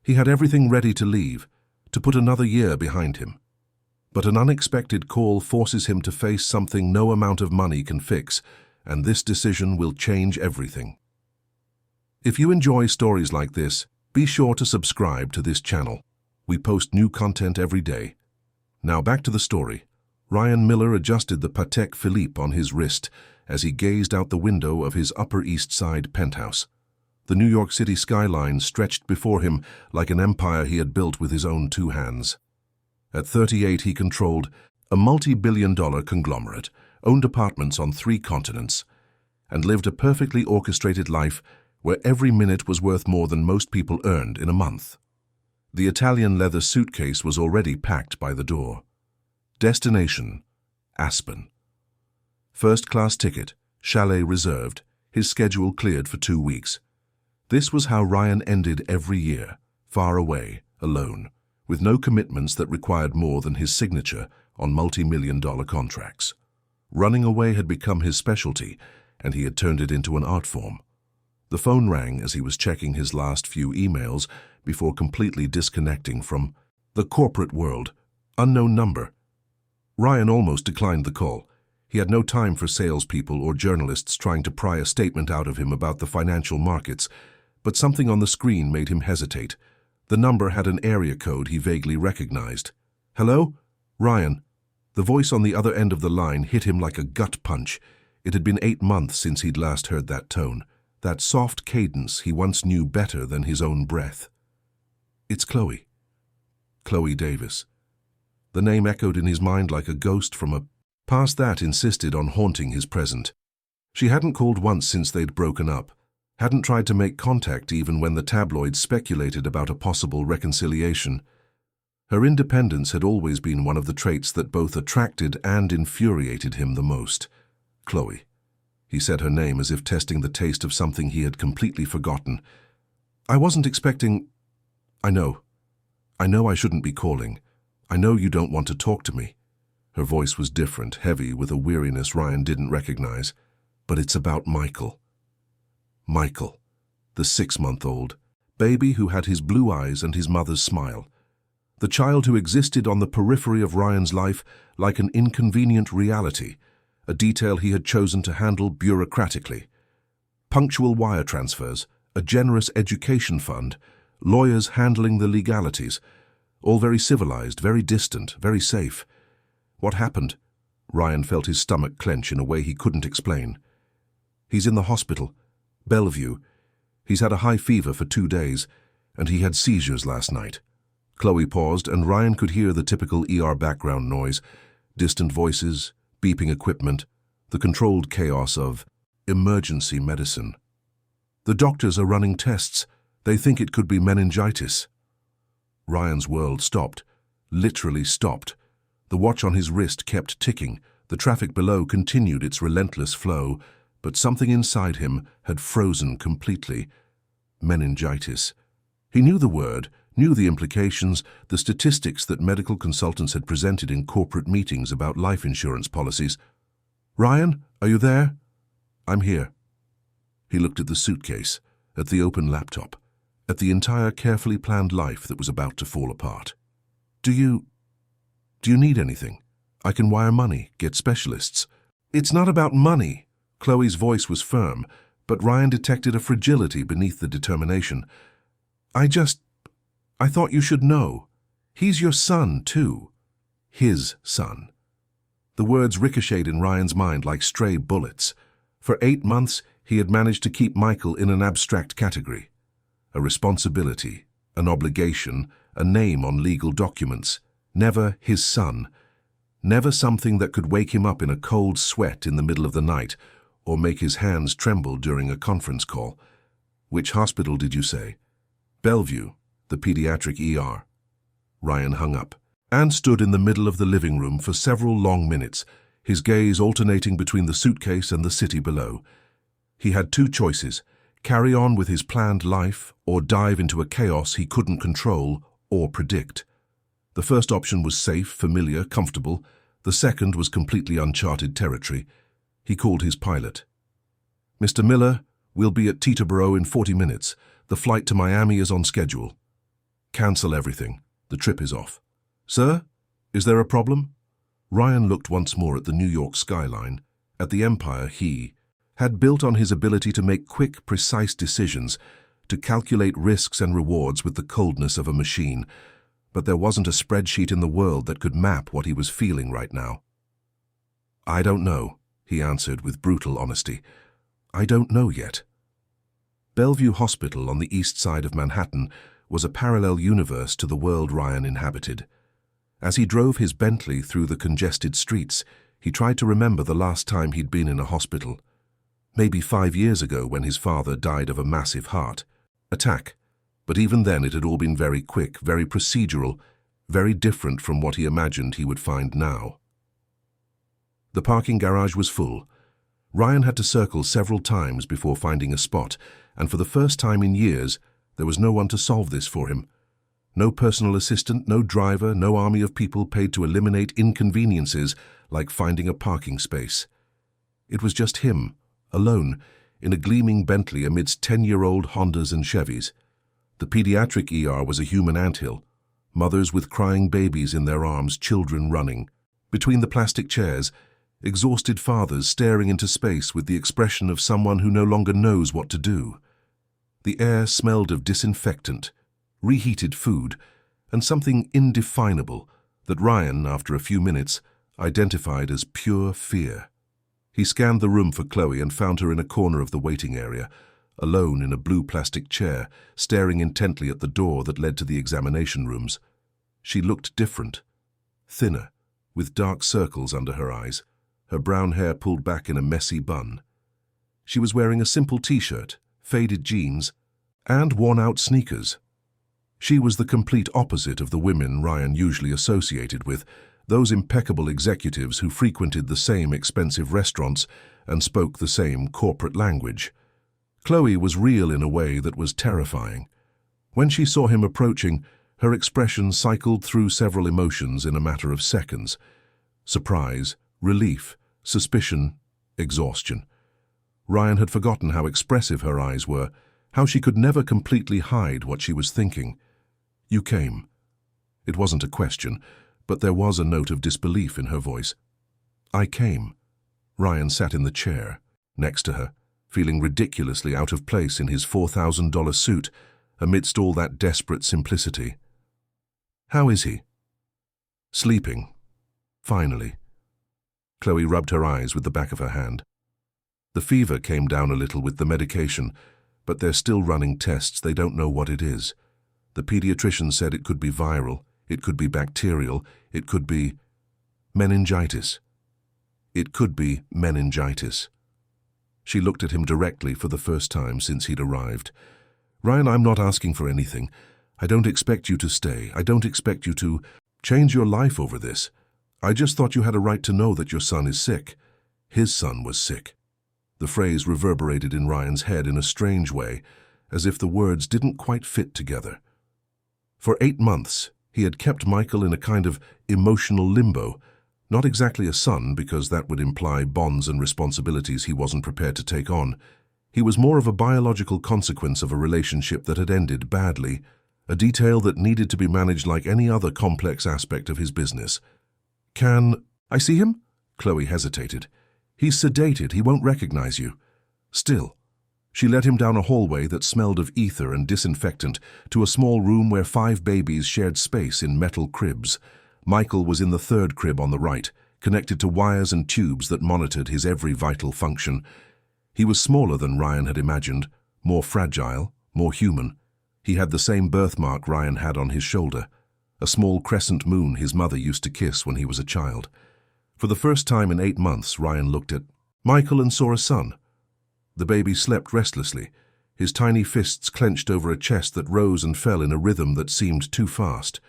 He had everything ready to leave, to put another year behind him. But an unexpected call forces him to face something no amount of money can fix, and this decision will change everything. If you enjoy stories like this, be sure to subscribe to this channel. We post new content every day. Now back to the story. Ryan Miller adjusted the Patek Philippe on his wrist as he gazed out the window of his Upper East Side penthouse. The New York City skyline stretched before him like an empire he had built with his own two hands. At 38, he controlled a multi-billion-dollar conglomerate, owned apartments on 3 continents, and lived a perfectly orchestrated life where every minute was worth more than most people earned in a month. The Italian leather suitcase was already packed by the door. Destination: Aspen. First-class ticket, chalet reserved, his schedule cleared for 2 weeks. This was how Ryan ended every year, far away, alone, with no commitments that required more than his signature on multi-million-dollar contracts. Running away had become his specialty, and he had turned it into an art form. The phone rang as he was checking his last few emails before completely disconnecting from the corporate world. Unknown number. Ryan almost declined the call. He had no time for salespeople or journalists trying to pry a statement out of him about the financial markets, but something on the screen made him hesitate. The number had an area code he vaguely recognized. "Hello? Ryan." The voice on the other end of the line hit him like a gut punch. It had been 8 months since he'd last heard that tone, that soft cadence he once knew better than his own breath. "It's Chloe." Chloe Davis. The name echoed in his mind like a ghost from a past that insisted on haunting his present. She hadn't called once since they'd broken up, hadn't tried to make contact even when the tabloids speculated about a possible reconciliation. Her independence had always been one of the traits that both attracted and infuriated him the most. Chloe. He said her name as if testing the taste of something he had completely forgotten. "I wasn't expecting—" I know I shouldn't be calling. I know you don't want to talk to me." Her voice was different, heavy, with a weariness Ryan didn't recognize. "But it's about Michael." Michael, the 6-month-old baby who had his blue eyes and his mother's smile. The child who existed on the periphery of Ryan's life like an inconvenient reality, a detail he had chosen to handle bureaucratically. Punctual wire transfers, a generous education fund, lawyers handling the legalities, all very civilized, very distant, very safe. What happened? Ryan felt his stomach clench in a way he couldn't explain. "He's in the hospital. Bellevue. He's had a high fever for 2 days, and he had seizures last night." Chloe paused, and Ryan could hear the typical ER background noise, distant voices, beeping equipment, the controlled chaos of emergency medicine. "The doctors are running tests. They think it could be meningitis." Ryan's world stopped, literally stopped. The watch on his wrist kept ticking. The traffic below continued its relentless flow, but something inside him had frozen completely. Meningitis. He knew the word, knew the implications, the statistics that medical consultants had presented in corporate meetings about life insurance policies. "Ryan, are you there?" "I'm here." He looked at the suitcase, at the open laptop, at the entire carefully planned life that was about to fall apart. Do you need anything? I can wire money, get specialists." "It's not about money." Chloe's voice was firm, but Ryan detected a fragility beneath the determination. I thought you should know. He's your son, too." His son. The words ricocheted in Ryan's mind like stray bullets. For 8 months, he had managed to keep Michael in an abstract category. A responsibility, an obligation, a name on legal documents. Never his son. Never something that could wake him up in a cold sweat in the middle of the night, or make his hands tremble during a conference call. "Which hospital did you say?" "Bellevue, the pediatric ER." Ryan hung up and stood in the middle of the living room for several long minutes, his gaze alternating between the suitcase and the city below. He had 2 choices: carry on with his planned life or dive into a chaos he couldn't control or predict. The first option was safe, familiar, comfortable. The second was completely uncharted territory. He called his pilot. "Mr. Miller, we'll be at Teterboro in 40 minutes. The flight to Miami is on schedule." Cancel everything. The trip is off. Sir, is there a problem? Ryan looked once more at the New York skyline, at the empire he had built on his ability to make quick, precise decisions, to calculate risks and rewards with the coldness of a machine. But there wasn't a spreadsheet in the world that could map what he was feeling right now. I don't know, he answered with brutal honesty. I don't know yet. Bellevue Hospital on the east side of Manhattan was a parallel universe to the world Ryan inhabited. As he drove his Bentley through the congested streets, he tried to remember the last time he'd been in a hospital. Maybe 5 years ago when his father died of a massive heart attack. But even then it had all been very quick, very procedural, very different from what he imagined he would find now. The parking garage was full. Ryan had to circle several times before finding a spot, and for the first time in years, there was no one to solve this for him. No personal assistant, no driver, no army of people paid to eliminate inconveniences like finding a parking space. It was just him, alone, in a gleaming Bentley amidst 10-year-old Hondas and Chevys. The pediatric ER was a human anthill. Mothers with crying babies in their arms, children running. Between the plastic chairs, exhausted fathers staring into space with the expression of someone who no longer knows what to do. The air smelled of disinfectant, reheated food, and something indefinable that Ryan, after a few minutes, identified as pure fear. He scanned the room for Chloe and found her in a corner of the waiting area, alone in a blue plastic chair, staring intently at the door that led to the examination rooms. She looked different, thinner, with dark circles under her eyes, her brown hair pulled back in a messy bun. She was wearing a simple t-shirt, faded jeans, and worn-out sneakers. She was the complete opposite of the women Ryan usually associated with, those impeccable executives who frequented the same expensive restaurants and spoke the same corporate language. Chloe was real in a way that was terrifying. When she saw him approaching, her expression cycled through several emotions in a matter of seconds. Surprise, relief, suspicion, exhaustion. Ryan had forgotten how expressive her eyes were, how she could never completely hide what she was thinking. You came. It wasn't a question, but there was a note of disbelief in her voice. I came. Ryan sat in the chair, next to her, feeling ridiculously out of place in his $4,000 suit, amidst all that desperate simplicity. How is he? Sleeping. Finally. Chloe rubbed her eyes with the back of her hand. The fever came down a little with the medication, but they're still running tests. They don't know what it is. The pediatrician said it could be viral, it could be bacterial, it could be meningitis. It could be meningitis. She looked at him directly for the first time since he'd arrived. Ryan, I'm not asking for anything. I don't expect you to stay. I don't expect you to change your life over this. I just thought you had a right to know that your son is sick. His son was sick. The phrase reverberated in Ryan's head in a strange way, as if the words didn't quite fit together. For 8 months, he had kept Michael in a kind of emotional limbo, not exactly a son, because that would imply bonds and responsibilities he wasn't prepared to take on. He was more of a biological consequence of a relationship that had ended badly, a detail that needed to be managed like any other complex aspect of his business. Can I see him? Chloe hesitated. He's sedated, he won't recognize you. Still. She led him down a hallway that smelled of ether and disinfectant to a small room where 5 babies shared space in metal cribs. Michael was in the 3rd crib on the right, connected to wires and tubes that monitored his every vital function. He was smaller than Ryan had imagined, more fragile, more human. He had the same birthmark Ryan had on his shoulder, a small crescent moon his mother used to kiss when he was a child. For the first time in 8 months, Ryan looked at Michael and saw a son. The baby slept restlessly, his tiny fists clenched over a chest that rose and fell in a rhythm that seemed too fast.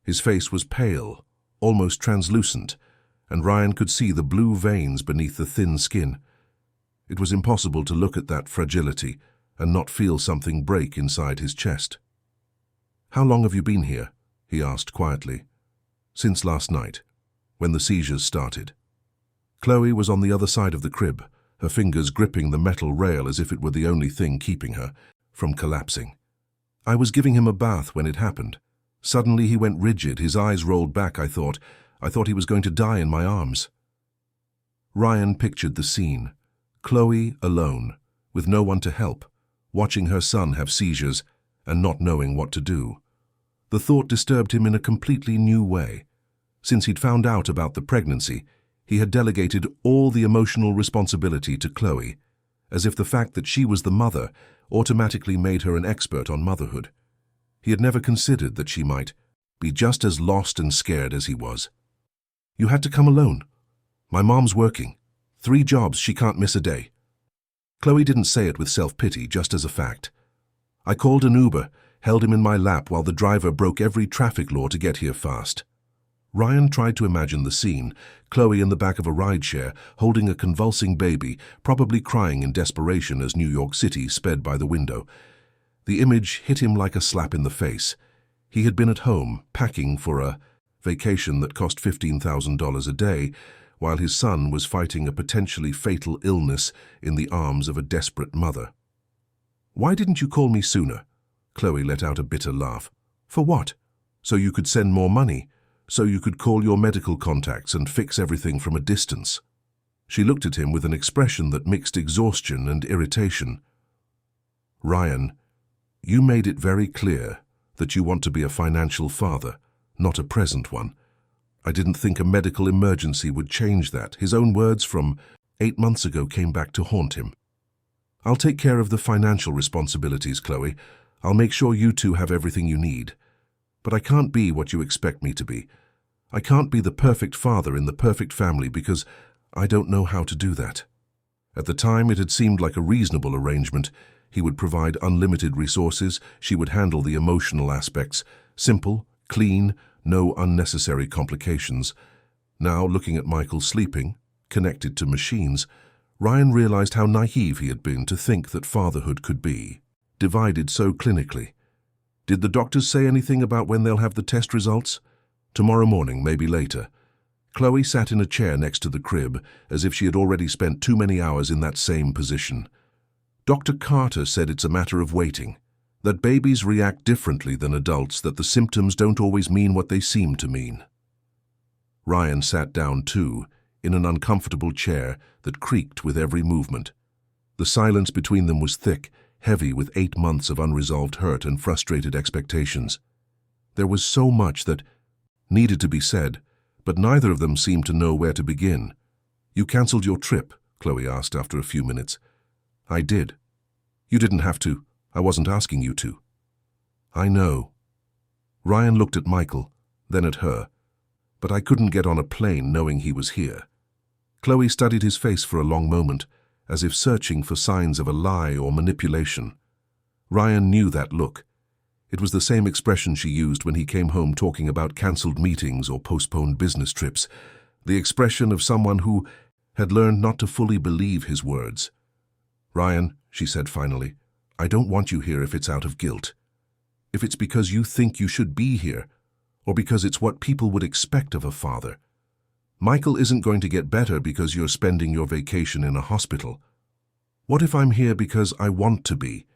His face was pale, almost translucent, and Ryan could see the blue veins beneath the thin skin. It was impossible to look at that fragility and not feel something break inside his chest. How long have you been here? He asked quietly. Since last night, when the seizures started. Chloe was on the other side of the crib, her fingers gripping the metal rail as if it were the only thing keeping her from collapsing. I was giving him a bath when it happened. Suddenly he went rigid, his eyes rolled back, I thought he was going to die in my arms. Ryan pictured the scene. Chloe alone, with no one to help, watching her son have seizures and not knowing what to do. The thought disturbed him in a completely new way. Since he'd found out about the pregnancy, he had delegated all the emotional responsibility to Chloe, as if the fact that she was the mother automatically made her an expert on motherhood. He had never considered that she might be just as lost and scared as he was. "You had to come alone. My mom's working. 3 jobs, she can't miss a day." Chloe didn't say it with self-pity, just as a fact. "I called an Uber, held him in my lap while the driver broke every traffic law to get here fast." Ryan tried to imagine the scene, Chloe in the back of a rideshare, holding a convulsing baby, probably crying in desperation as New York City sped by the window. The image hit him like a slap in the face. He had been at home, packing for a vacation that cost $15,000 a day, while his son was fighting a potentially fatal illness in the arms of a desperate mother. "Why didn't you call me sooner?" Chloe let out a bitter laugh. "For what? So you could send more money? So you could call your medical contacts and fix everything from a distance?" She looked at him with an expression that mixed exhaustion and irritation. "Ryan, you made it very clear that you want to be a financial father, not a present one. I didn't think a medical emergency would change that." His own words from 8 months ago came back to haunt him. "I'll take care of the financial responsibilities, Chloe. I'll make sure you two have everything you need. But I can't be what you expect me to be. I can't be the perfect father in the perfect family because I don't know how to do that." At the time, it had seemed like a reasonable arrangement. He would provide unlimited resources, she would handle the emotional aspects. Simple, clean, no unnecessary complications. Now, looking at Michael sleeping, connected to machines, Ryan realized how naive he had been to think that fatherhood could be divided so clinically. "Did the doctors say anything about when they'll have the test results?" "Tomorrow morning, maybe later." Chloe sat in a chair next to the crib, as if she had already spent too many hours in that same position. "Dr. Carter said it's a matter of waiting, that babies react differently than adults, that the symptoms don't always mean what they seem to mean." Ryan sat down too, in an uncomfortable chair that creaked with every movement. The silence between them was thick, heavy with 8 months of unresolved hurt and frustrated expectations. There was so much that needed to be said, but neither of them seemed to know where to begin. "You cancelled your trip?" Chloe asked after a few minutes. "I did." "You didn't have to. I wasn't asking you to." "I know." Ryan looked at Michael, then at her. "But I couldn't get on a plane knowing he was here." Chloe studied his face for a long moment, as if searching for signs of a lie or manipulation. Ryan knew that look. It was the same expression she used when he came home talking about cancelled meetings or postponed business trips, the expression of someone who had learned not to fully believe his words. "Ryan," she said finally, "I don't want you here if it's out of guilt. If it's because you think you should be here, or because it's what people would expect of a father. Michael isn't going to get better because you're spending your vacation in a hospital. What if I'm here because I want to be?"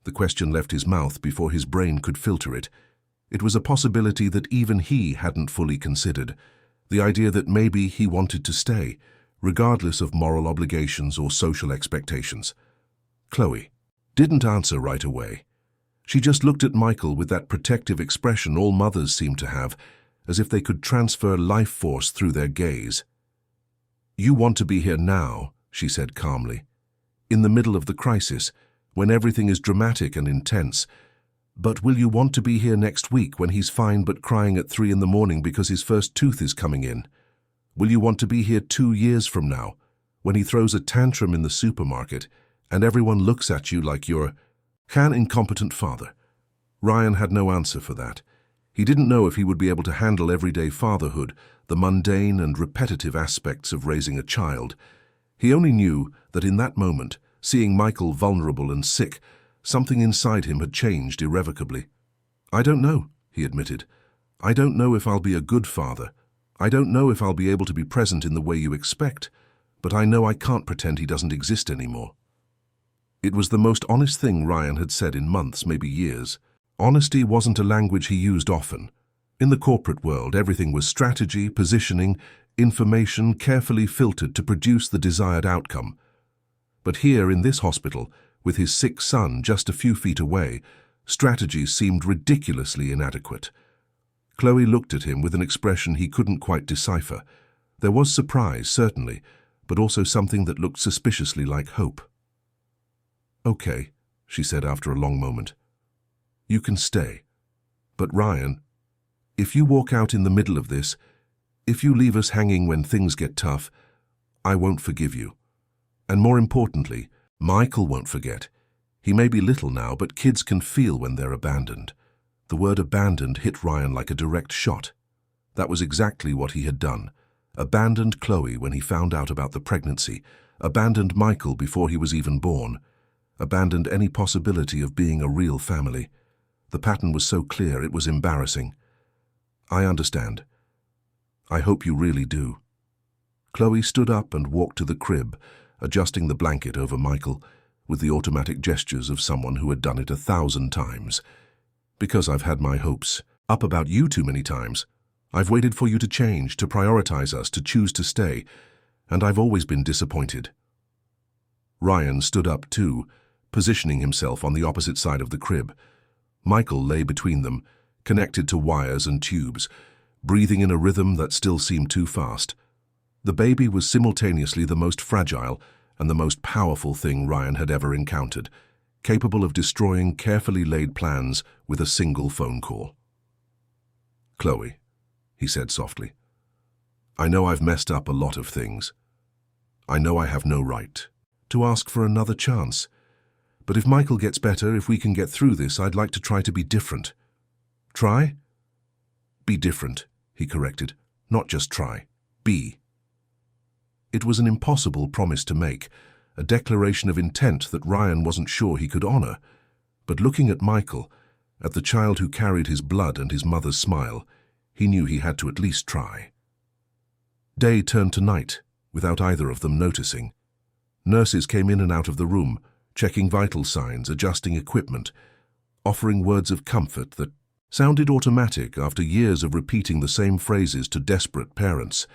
The question left his mouth before his brain could filter it. It was a possibility that even he hadn't fully considered, the idea that maybe he wanted to stay, regardless of moral obligations or social expectations. Chloe didn't answer right away. She just looked at Michael with that protective expression all mothers seem to have, as if they could transfer life force through their gaze. "You want to be here now," she said calmly, "in the middle of the crisis, when everything is dramatic and intense. But will you want to be here next week when he's fine but crying at 3 in the morning because his first tooth is coming in? Will you want to be here 2 years from now, when he throws a tantrum in the supermarket and everyone looks at you like you're an incompetent father?" Ryan had no answer for that. He didn't know if he would be able to handle everyday fatherhood, the mundane and repetitive aspects of raising a child. He only knew that in that moment, seeing Michael vulnerable and sick, something inside him had changed irrevocably. "I don't know," he admitted. "I don't know if I'll be a good father. I don't know if I'll be able to be present in the way you expect, but I know I can't pretend he doesn't exist anymore." It was the most honest thing Ryan had said in months, maybe years. Honesty wasn't a language he used often. In the corporate world, everything was strategy, positioning, information carefully filtered to produce the desired outcome. But here in this hospital, with his sick son just a few feet away, strategy seemed ridiculously inadequate. Chloe looked at him with an expression he couldn't quite decipher. There was surprise, certainly, but also something that looked suspiciously like hope. "Okay," she said after a long moment. "You can stay. But Ryan, if you walk out in the middle of this, if you leave us hanging when things get tough, I won't forgive you. And more importantly, Michael won't forget. He may be little now, but kids can feel when they're abandoned." The word abandoned hit Ryan like a direct shot. That was exactly what he had done. Abandoned Chloe when he found out about the pregnancy, abandoned Michael before he was even born, abandoned any possibility of being a real family. The pattern was so clear it was embarrassing. "I understand. I hope you really do." Chloe stood up and walked to the crib, adjusting the blanket over Michael, with the automatic gestures of someone who had done it 1,000 times. "Because I've had my hopes up about you too many times. I've waited for you to change, to prioritize us, to choose to stay, and I've always been disappointed." Ryan stood up too, positioning himself on the opposite side of the crib. Michael lay between them, connected to wires and tubes, breathing in a rhythm that still seemed too fast. The baby was simultaneously the most fragile and the most powerful thing Ryan had ever encountered, capable of destroying carefully laid plans with a single phone call. "Chloe," he said softly, "I know I've messed up a lot of things. I know I have no right to ask for another chance. But if Michael gets better, if we can get through this, I'd like to try to be different." "Try?" "Be different," he corrected. "Not just try. Be." It was an impossible promise to make, a declaration of intent that Ryan wasn't sure he could honor. But looking at Michael, at the child who carried his blood and his mother's smile, he knew he had to at least try. Day turned to night, without either of them noticing. Nurses came in and out of the room, checking vital signs, adjusting equipment, offering words of comfort that sounded automatic after years of repeating the same phrases to desperate parents.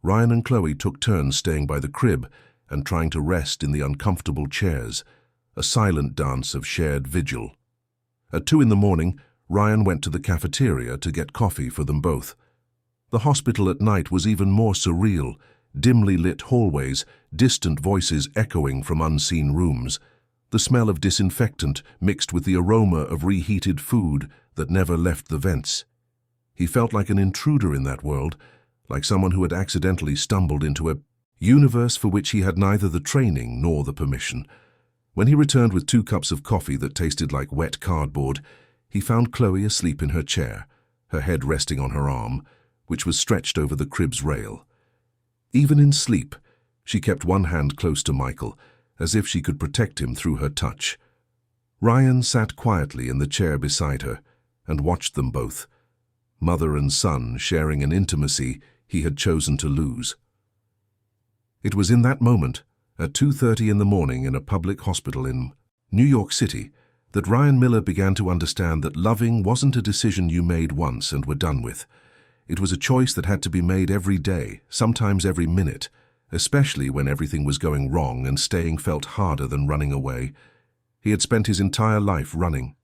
Ryan and Chloe took turns staying by the crib and trying to rest in the uncomfortable chairs, a silent dance of shared vigil. At 2 a.m, Ryan went to the cafeteria to get coffee for them both. The hospital at night was even more surreal, dimly lit hallways, distant voices echoing from unseen rooms, the smell of disinfectant mixed with the aroma of reheated food that never left the vents. He felt like an intruder in that world, like someone who had accidentally stumbled into a universe for which he had neither the training nor the permission. When he returned with 2 cups of coffee that tasted like wet cardboard, he found Chloe asleep in her chair, her head resting on her arm, which was stretched over the crib's rail. Even in sleep, she kept one hand close to Michael, as if she could protect him through her touch. Ryan sat quietly in the chair beside her and watched them both, mother and son sharing an intimacy he had chosen to lose. It was in that moment, at 2:30 in the morning in a public hospital in New York City, that Ryan Miller began to understand that loving wasn't a decision you made once and were done with. It was a choice that had to be made every day, sometimes every minute, especially when everything was going wrong and staying felt harder than running away. He had spent his entire life running.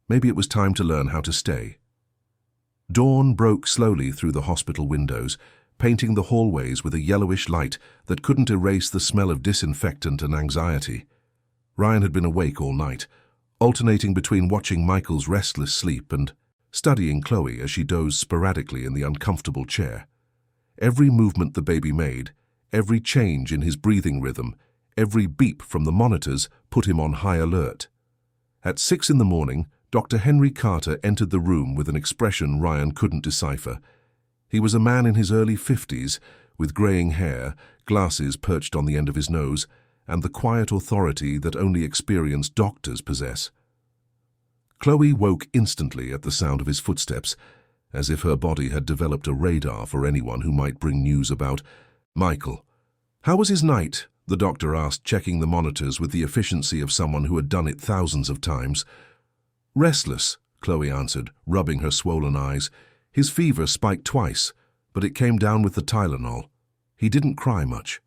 Maybe it was time to learn how to stay. Dawn broke slowly through the hospital windows, painting the hallways with a yellowish light that couldn't erase the smell of disinfectant and anxiety. Ryan had been awake all night, alternating between watching Michael's restless sleep and studying Chloe as she dozed sporadically in the uncomfortable chair. Every movement the baby made, every change in his breathing rhythm, every beep from the monitors put him on high alert. At 6 a.m, Dr. Henry Carter entered the room with an expression Ryan couldn't decipher. He was a man in his early 50s, with graying hair, glasses perched on the end of his nose, and the quiet authority that only experienced doctors possess. Chloe woke instantly at the sound of his footsteps, as if her body had developed a radar for anyone who might bring news about Michael. "How was his night?" the doctor asked, checking the monitors with the efficiency of someone who had done it thousands of times. "Restless," Chloe answered, rubbing her swollen eyes. His fever spiked twice, but it came down with the Tylenol. He didn't cry much.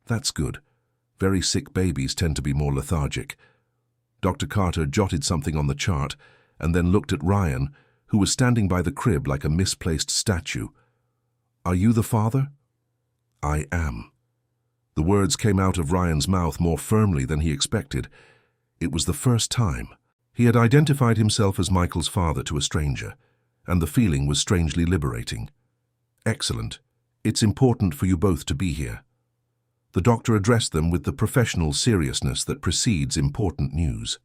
That's good. Very sick babies tend to be more lethargic. Dr. Carter jotted something on the chart and then looked at Ryan, who was standing by the crib like a misplaced statue. Are you the father? I am. The words came out of Ryan's mouth more firmly than he expected. It was the first time. He had identified himself as Michael's father to a stranger, and the feeling was strangely liberating. Excellent. It's important for you both to be here. The doctor addressed them with the professional seriousness that precedes important news.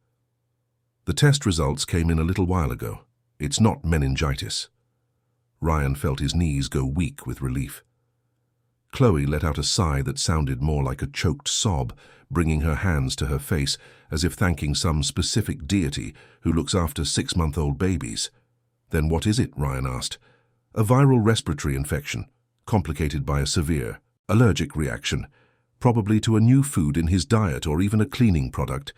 The test results came in a little while ago. It's not meningitis. Ryan felt his knees go weak with relief. Chloe let out a sigh that sounded more like a choked sob, bringing her hands to her face as if thanking some specific deity who looks after 6-month-old babies. Then what is it? Ryan asked. A viral respiratory infection, complicated by a severe allergic reaction, probably to a new food in his diet or even a cleaning product.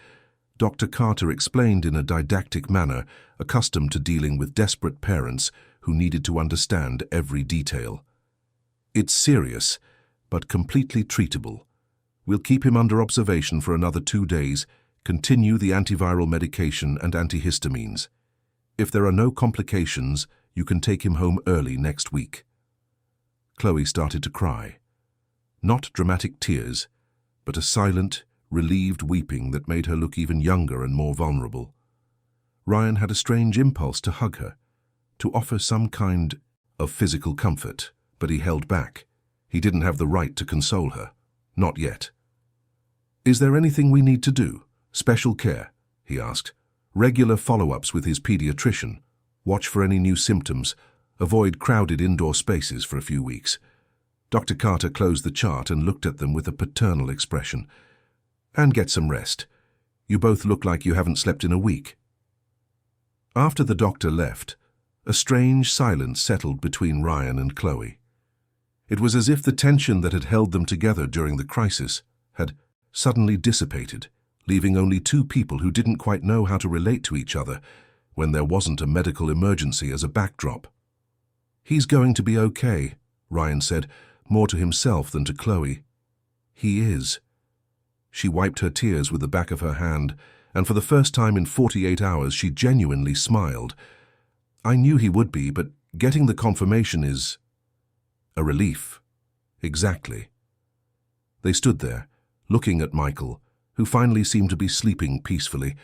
Dr. Carter explained in a didactic manner, accustomed to dealing with desperate parents who needed to understand every detail. It's serious, but completely treatable. We'll keep him under observation for another 2 days, continue the antiviral medication and antihistamines. If there are no complications, you can take him home early next week. Chloe started to cry. Not dramatic tears, but a silent, relieved weeping that made her look even younger and more vulnerable. Ryan had a strange impulse to hug her, to offer some kind of physical comfort, but he held back. He didn't have the right to console her. Not yet. Is there anything we need to do? Special care? He asked. Regular follow-ups with his pediatrician. Watch for any new symptoms. Avoid crowded indoor spaces for a few weeks. Dr. Carter closed the chart and looked at them with a paternal expression. And get some rest. You both look like you haven't slept in a week. After the doctor left, a strange silence settled between Ryan and Chloe. It was as if the tension that had held them together during the crisis had suddenly dissipated, leaving only two people who didn't quite know how to relate to each other when there wasn't a medical emergency as a backdrop. He's going to be okay, Ryan said, more to himself than to Chloe. He is. She wiped her tears with the back of her hand, and for the first time in 48 hours she genuinely smiled. I knew he would be, but getting the confirmation is a relief. Exactly. They stood there, looking at Michael, who finally seemed to be sleeping peacefully,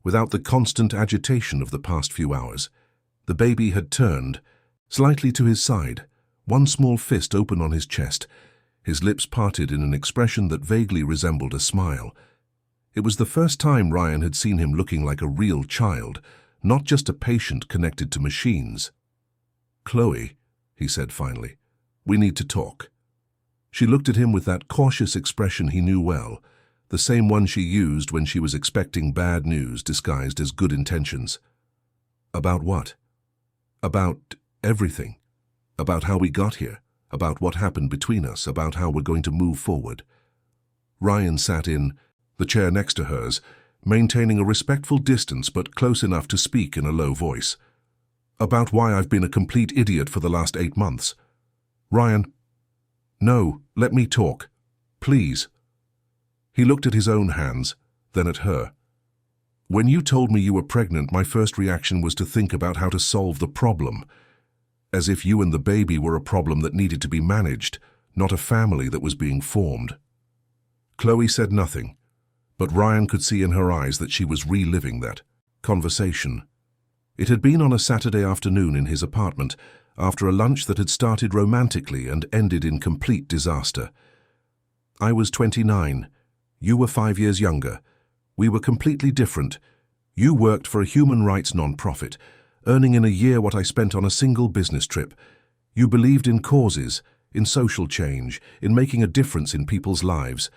without the constant agitation of the past few hours. The baby had turned, slightly to his side, one small fist open on his chest, his lips parted in an expression that vaguely resembled a smile. It was the first time Ryan had seen him looking like a real child, not just a patient connected to machines. Chloe, he said finally, we need to talk. She looked at him with that cautious expression he knew well, the same one she used when she was expecting bad news disguised as good intentions. About what? About everything. About how we got here, about what happened between us, about how we're going to move forward. Ryan sat in the chair next to hers, maintaining a respectful distance but close enough to speak in a low voice. About why I've been a complete idiot for the last 8 months. Ryan, no, let me talk. Please. He looked at his own hands, then at her. When you told me you were pregnant, my first reaction was to think about how to solve the problem. As if you and the baby were a problem that needed to be managed, not a family that was being formed. Chloe said nothing, but Ryan could see in her eyes that she was reliving that conversation. It had been on a Saturday afternoon in his apartment, after a lunch that had started romantically and ended in complete disaster. I was 29. You were 5 years younger. We were completely different. You worked for a human rights non-profit, earning in a year what I spent on a single business trip. You believed in causes, in social change, in making a difference in people's lives.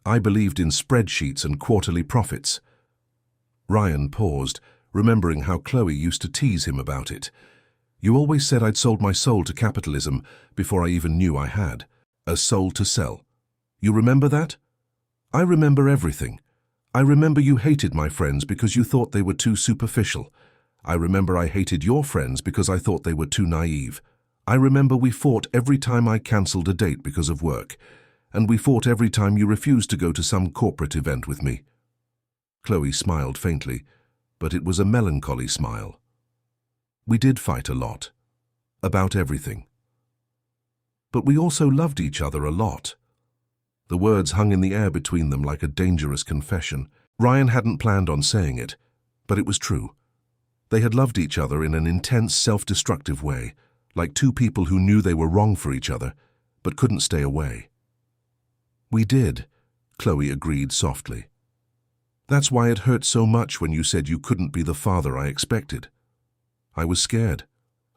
I believed in spreadsheets and quarterly profits. Ryan paused, remembering how Chloe used to tease him about it. You always said I'd sold my soul to capitalism before I even knew I had. A soul to sell. You remember that? I remember everything. I remember you hated my friends because you thought they were too superficial. I remember I hated your friends because I thought they were too naive. I remember we fought every time I cancelled a date because of work, and we fought every time you refused to go to some corporate event with me." Chloe smiled faintly, but it was a melancholy smile. "We did fight a lot. About everything. But we also loved each other a lot." The words hung in the air between them like a dangerous confession. Ryan hadn't planned on saying it, but it was true. They had loved each other in an intense, self-destructive way, like two people who knew they were wrong for each other, but couldn't stay away. "We did," Chloe agreed softly. "That's why it hurt so much when you said you couldn't be the father I expected. I was scared.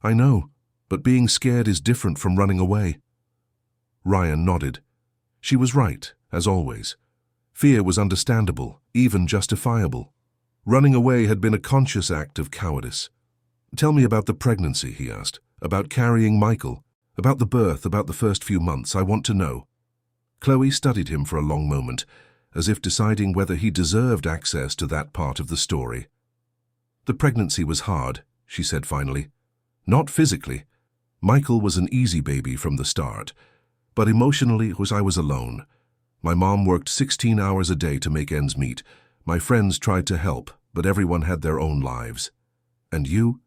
I know, but being scared is different from running away." Ryan nodded. She was right, as always. Fear was understandable, even justifiable. Running away had been a conscious act of cowardice. "Tell me about the pregnancy," he asked. "About carrying Michael. About the birth, about the first few months. I want to know." Chloe studied him for a long moment, as if deciding whether he deserved access to that part of the story. "The pregnancy was hard," she said finally. "Not physically. Michael was an easy baby from the start. But emotionally, I was alone. My mom worked 16 hours a day to make ends meet. My friends tried to help, but everyone had their own lives. And you?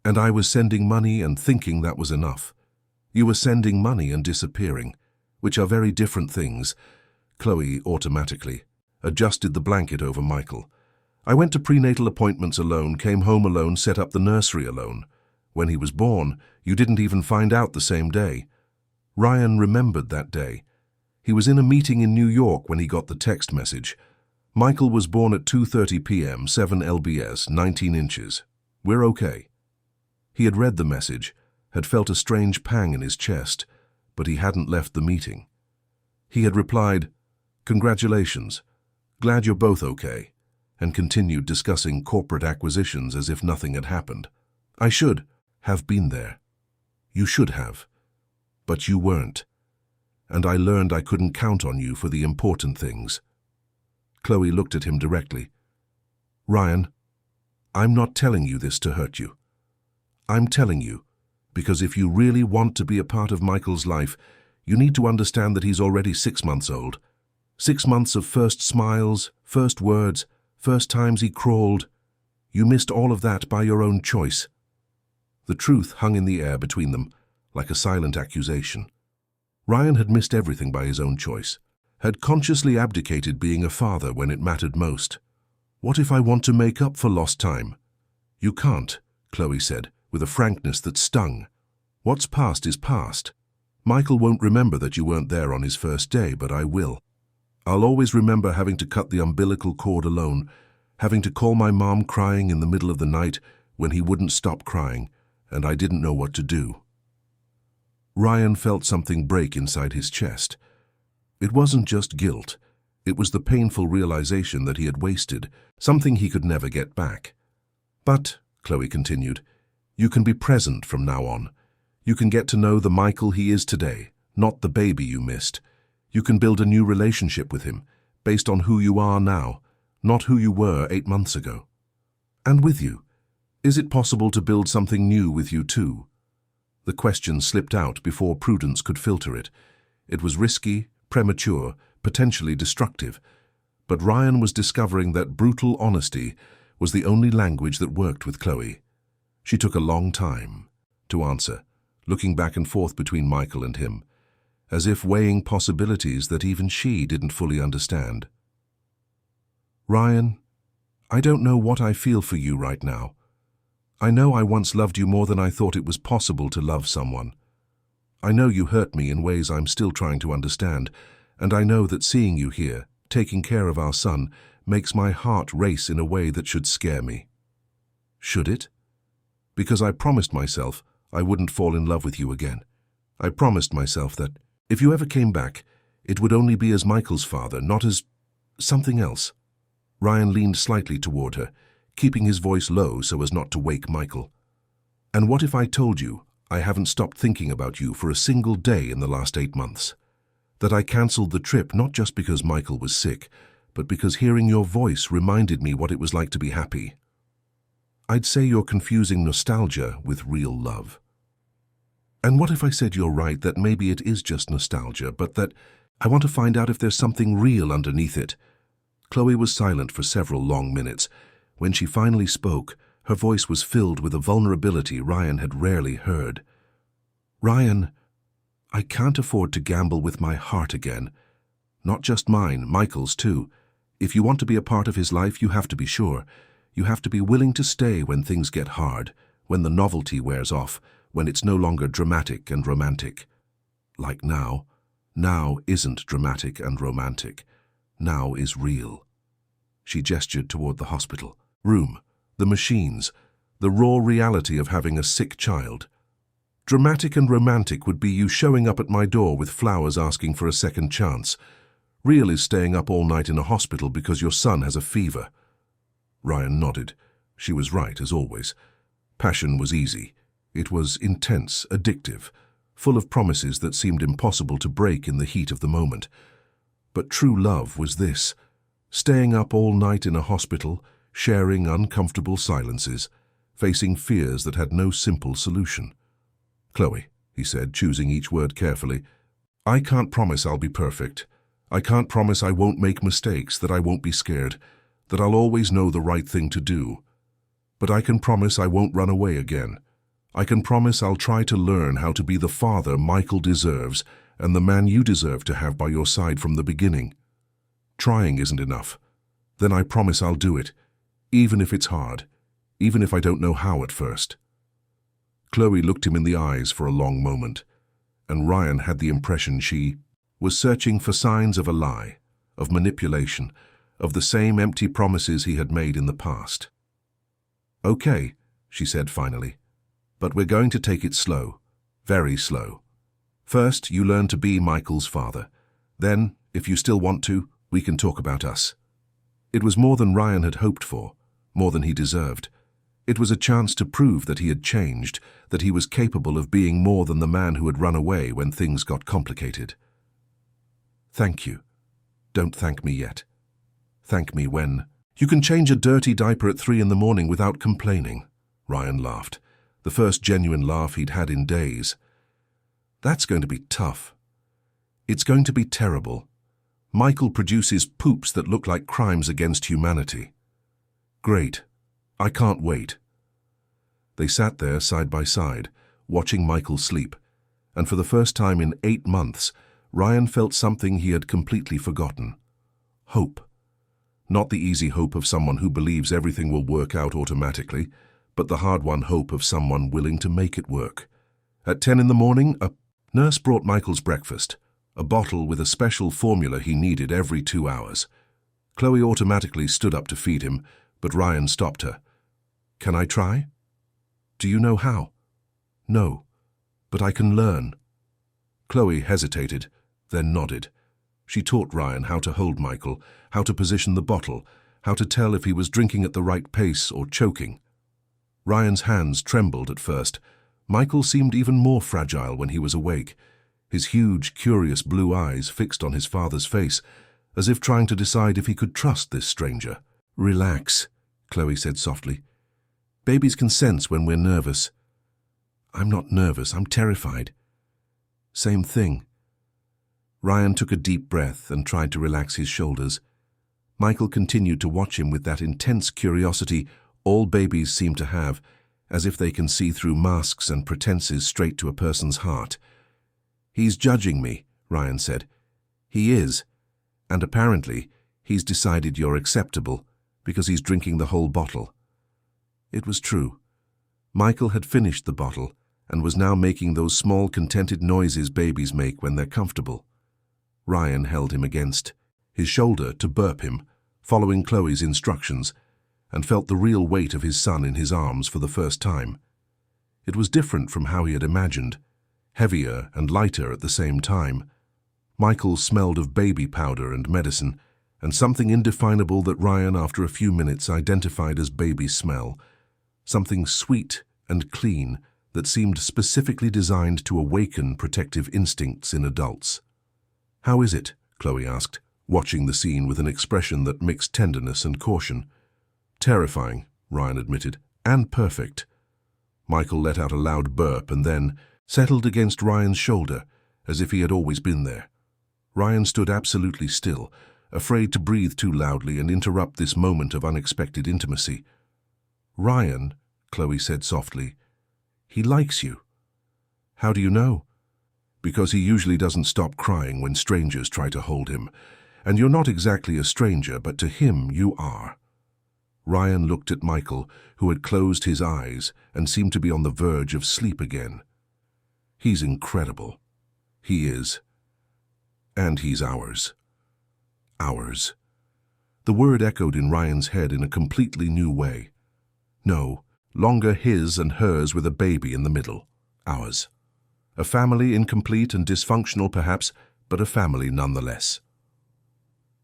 And I was sending money and thinking that was enough. You were sending money and disappearing, which are very different things." Chloe automatically adjusted the blanket over Michael. "I went to prenatal appointments alone, came home alone, set up the nursery alone. When he was born, you didn't even find out the same day." Ryan remembered that day. He was in a meeting in New York when he got the text message. "Michael was born at 2:30 p.m., 7 lbs, 19 inches. We're okay." He had read the message, had felt a strange pang in his chest, but he hadn't left the meeting. He had replied, "Congratulations. Glad you're both okay," and continued discussing corporate acquisitions as if nothing had happened. "I should have been there. You should have. But you weren't. And I learned I couldn't count on you for the important things." Chloe looked at him directly. "Ryan, I'm not telling you this to hurt you. I'm telling you because if you really want to be a part of Michael's life, you need to understand that he's already 6 months old. 6 months of first smiles, first words, first times he crawled. You missed all of that by your own choice." The truth hung in the air between them, like a silent accusation. Ryan had missed everything by his own choice, had consciously abdicated being a father when it mattered most. "What if I want to make up for lost time?" "You can't," Chloe said, with a frankness that stung. "What's past is past. Michael won't remember that you weren't there on his first day, but I will. I'll always remember having to cut the umbilical cord alone, having to call my mom crying in the middle of the night when he wouldn't stop crying, and I didn't know what to do." Ryan felt something break inside his chest. It wasn't just guilt. It was the painful realization that he had wasted, something he could never get back. "But," Chloe continued, "you can be present from now on. You can get to know the Michael he is today, not the baby you missed. You can build a new relationship with him, based on who you are now, not who you were 8 months ago. And with you, is it possible to build something new with you too?" The question slipped out before prudence could filter it. It was risky, premature, potentially destructive. But Ryan was discovering that brutal honesty was the only language that worked with Chloe. She took a long time to answer, looking back and forth between Michael and him, as if weighing possibilities that even she didn't fully understand. "Ryan, I don't know what I feel for you right now. I know I once loved you more than I thought it was possible to love someone. I know you hurt me in ways I'm still trying to understand, and I know that seeing you here, taking care of our son, makes my heart race in a way that should scare me. Should it? Because I promised myself I wouldn't fall in love with you again. I promised myself that if you ever came back, it would only be as Michael's father, not as something else." Ryan leaned slightly toward her, keeping his voice low so as not to wake Michael. "And what if I told you I haven't stopped thinking about you for a single day in the last 8 months? That I cancelled the trip not just because Michael was sick, but because hearing your voice reminded me what it was like to be happy. I'd say you're confusing nostalgia with real love. And what if I said you're right, that maybe it is just nostalgia, but that I want to find out if there's something real underneath it? Chloe was silent for several long minutes. When she finally spoke, her voice was filled with a vulnerability Ryan had rarely heard. Ryan, I can't afford to gamble with my heart again. Not just mine, Michael's too. If you want to be a part of his life, you have to be sure. You have to be willing to stay when things get hard, when the novelty wears off, when it's no longer dramatic and romantic. Like now. Now isn't dramatic and romantic. Now is real. She gestured toward the hospital room, the machines, the raw reality of having a sick child. Dramatic and romantic would be you showing up at my door with flowers asking for a second chance. Real is staying up all night in a hospital because your son has a fever. Ryan nodded. She was right, as always. Passion was easy. It was intense, addictive, full of promises that seemed impossible to break in the heat of the moment. But true love was this: staying up all night in a hospital, sharing uncomfortable silences, facing fears that had no simple solution. Chloe, he said, choosing each word carefully, I can't promise I'll be perfect. I can't promise I won't make mistakes, that I won't be scared, that I'll always know the right thing to do. But I can promise I won't run away again. I can promise I'll try to learn how to be the father Michael deserves and the man you deserve to have by your side from the beginning. Trying isn't enough. Then I promise I'll do it, even if it's hard, even if I don't know how at first. Chloe looked him in the eyes for a long moment, and Ryan had the impression she was searching for signs of a lie, of manipulation, of the same empty promises he had made in the past. Okay, she said finally, but we're going to take it slow, very slow. First, you learn to be Michael's father. Then, if you still want to, we can talk about us. It was more than Ryan had hoped for, more than he deserved. It was a chance to prove that he had changed, that he was capable of being more than the man who had run away when things got complicated. Thank you. Don't thank me yet. Thank me when you can change a dirty diaper at 3 in the morning without complaining. Ryan laughed, the first genuine laugh he'd had in days. That's going to be tough. It's going to be terrible. Michael produces poops that look like crimes against humanity. Great. I can't wait. They sat there side by side, watching Michael sleep, and for the first time in 8 months, Ryan felt something he had completely forgotten. Hope. Not the easy hope of someone who believes everything will work out automatically, but the hard-won hope of someone willing to make it work. At 10 in the morning, a nurse brought Michael's breakfast, a bottle with a special formula he needed every 2 hours. Chloe automatically stood up to feed him, but Ryan stopped her. Can I try? Do you know how? No, but I can learn. Chloe hesitated, then nodded. She taught Ryan how to hold Michael, how to position the bottle, how to tell if he was drinking at the right pace or choking. Ryan's hands trembled at first. Michael seemed even more fragile when he was awake, his huge, curious blue eyes fixed on his father's face, as if trying to decide if he could trust this stranger. Relax, Chloe said softly. Babies can sense when we're nervous. I'm not nervous, I'm terrified. Same thing. Ryan took a deep breath and tried to relax his shoulders. Michael continued to watch him with that intense curiosity all babies seem to have, as if they can see through masks and pretenses straight to a person's heart. He's judging me, Ryan said. He is. And apparently, he's decided you're acceptable, because he's drinking the whole bottle. It was true. Michael had finished the bottle and was now making those small, contented noises babies make when they're comfortable. Ryan held him against his shoulder to burp him, following Chloe's instructions, and felt the real weight of his son in his arms for the first time. It was different from how he had imagined, heavier and lighter at the same time. Michael smelled of baby powder and medicine, and something indefinable that Ryan, after a few minutes, identified as baby smell, something sweet and clean that seemed specifically designed to awaken protective instincts in adults. How is it? Chloe asked, watching the scene with an expression that mixed tenderness and caution. Terrifying, Ryan admitted, And perfect. Michael let out a loud burp and then settled against Ryan's shoulder, as if he had always been there. Ryan stood absolutely still, afraid to breathe too loudly and interrupt this moment of unexpected intimacy. "Ryan," Chloe said softly, "he likes you." "How do you know?" "Because he usually doesn't stop crying when strangers try to hold him. And you're not exactly a stranger, but to him you are." Ryan looked at Michael, who had closed his eyes and seemed to be on the verge of sleep again. "He's incredible. He is. And he's ours." Ours. The word echoed in Ryan's head in a completely new way. No longer his and hers with a baby in the middle. Ours. A family, incomplete and dysfunctional perhaps, but a family nonetheless.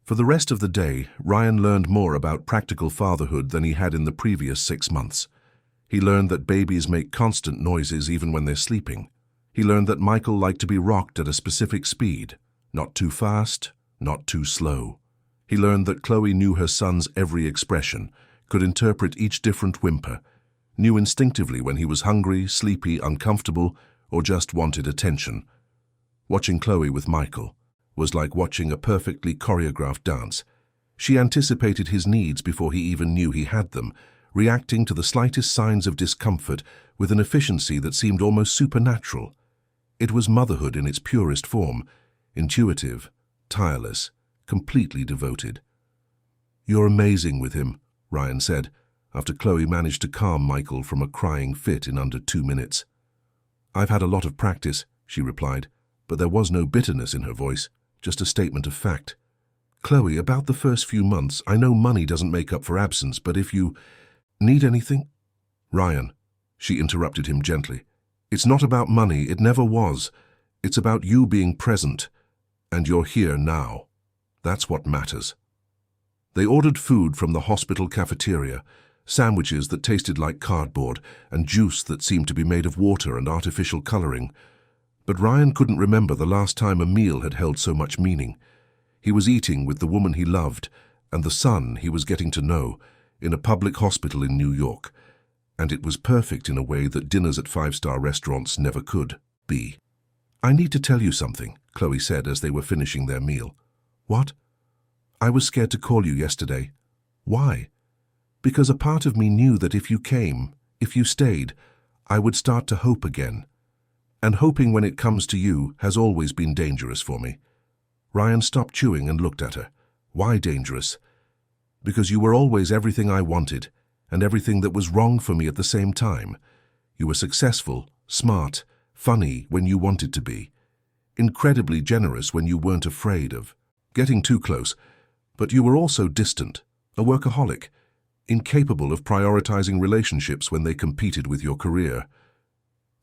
For the rest of the day, Ryan learned more about practical fatherhood than he had in the previous 6 months. He learned that babies make constant noises even when they're sleeping. He learned that Michael liked to be rocked at a specific speed, not too fast, not too slow. He learned that Chloe knew her son's every expression, could interpret each different whimper, knew instinctively when he was hungry, sleepy, uncomfortable, or just wanted attention. Watching Chloe with Michael was like watching a perfectly choreographed dance. She anticipated his needs before he even knew he had them, reacting to the slightest signs of discomfort with an efficiency that seemed almost supernatural. It was motherhood in its purest form, intuitive, tireless, completely devoted. "You're amazing with him," Ryan said, after Chloe managed to calm Michael from a crying fit in under 2 minutes. "I've had a lot of practice," she replied, but there was no bitterness in her voice, just a statement of fact. "Chloe, about the first few months, I know money doesn't make up for absence, but if you need anything—" "Ryan," she interrupted him gently, "it's not about money, it never was. It's about you being present, and you're here now. That's what matters." They ordered food from the hospital cafeteria, sandwiches that tasted like cardboard and juice that seemed to be made of water and artificial coloring. But Ryan couldn't remember the last time a meal had held so much meaning. He was eating with the woman he loved and the son he was getting to know in a public hospital in New York, and it was perfect in a way that dinners at 5-star restaurants never could be. "I need to tell you something," Chloe said as they were finishing their meal. "What?" "I was scared to call you yesterday." "Why?" "Because a part of me knew that if you came, if you stayed, I would start to hope again. And hoping when it comes to you has always been dangerous for me." Ryan stopped chewing and looked at her. "Why dangerous?" "Because you were always everything I wanted, and everything that was wrong for me at the same time. You were successful, smart, funny when you wanted to be, incredibly generous when you weren't afraid of getting too close, but you were also distant, a workaholic, incapable of prioritizing relationships when they competed with your career.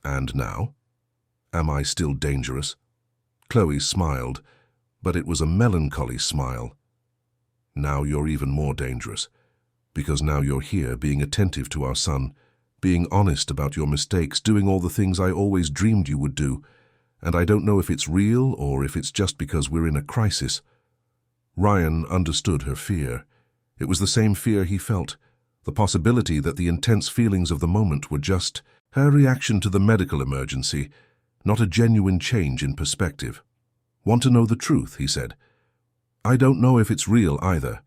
And now? Am I still dangerous?" Chloe smiled, but it was a melancholy smile. "Now you're even more dangerous, because now you're here being attentive to our son, being honest about your mistakes, doing all the things I always dreamed you would do, and I don't know if it's real or if it's just because we're in a crisis." Ryan understood her fear. It was the same fear he felt, the possibility that the intense feelings of the moment were just her reaction to the medical emergency, not a genuine change in perspective. "Want to know the truth?" he said. "I don't know if it's real either.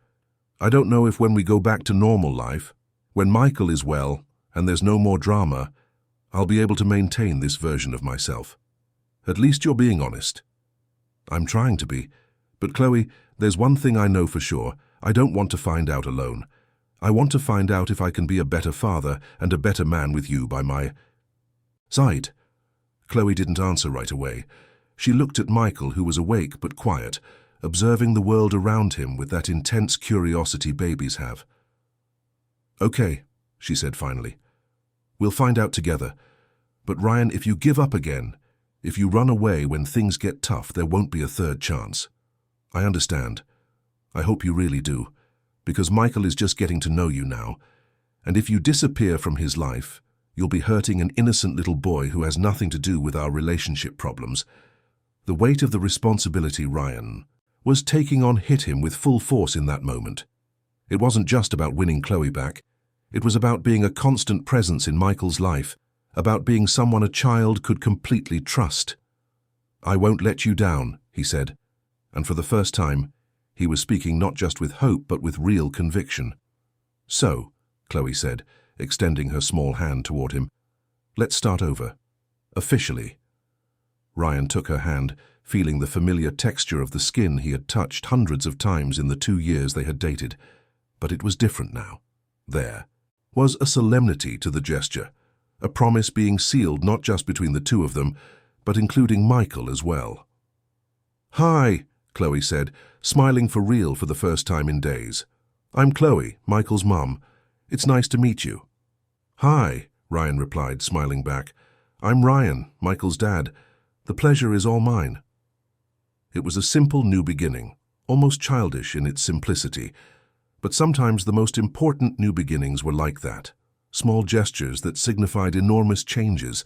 I don't know if when we go back to normal life, when Michael is well and there's no more drama, I'll be able to maintain this version of myself. At least you're being honest." "I'm trying to be. But Chloe, there's one thing I know for sure. I don't want to find out alone. I want to find out if I can be a better father and a better man with you by my side." Chloe didn't answer right away. She looked at Michael, who was awake but quiet, observing the world around him with that intense curiosity babies have. "Okay," she said finally. "We'll find out together. But Ryan, if you give up again, if you run away when things get tough, there won't be a third chance. I understand. I hope you really do, because Michael is just getting to know you now, and if you disappear from his life, you'll be hurting an innocent little boy who has nothing to do with our relationship problems." The weight of the responsibility Ryan was taking on hit him with full force in that moment. It wasn't just about winning Chloe back. It was about being a constant presence in Michael's life, about being someone a child could completely trust. "I won't let you down," he said, and for the first time, he was speaking not just with hope but with real conviction. "So," Chloe said, extending her small hand toward him, "let's start over. Officially." Ryan took her hand, feeling the familiar texture of the skin he had touched hundreds of times in the 2 years they had dated. But it was different now. There was a solemnity to the gesture, a promise being sealed not just between the two of them, but including Michael as well. "Hi," Chloe said, smiling for real for the first time in days. "I'm Chloe, Michael's mum. It's nice to meet you." "Hi," Ryan replied, smiling back. "I'm Ryan, Michael's dad. The pleasure is all mine." It was a simple new beginning, almost childish in its simplicity. But sometimes the most important new beginnings were like that. Small gestures that signified enormous changes,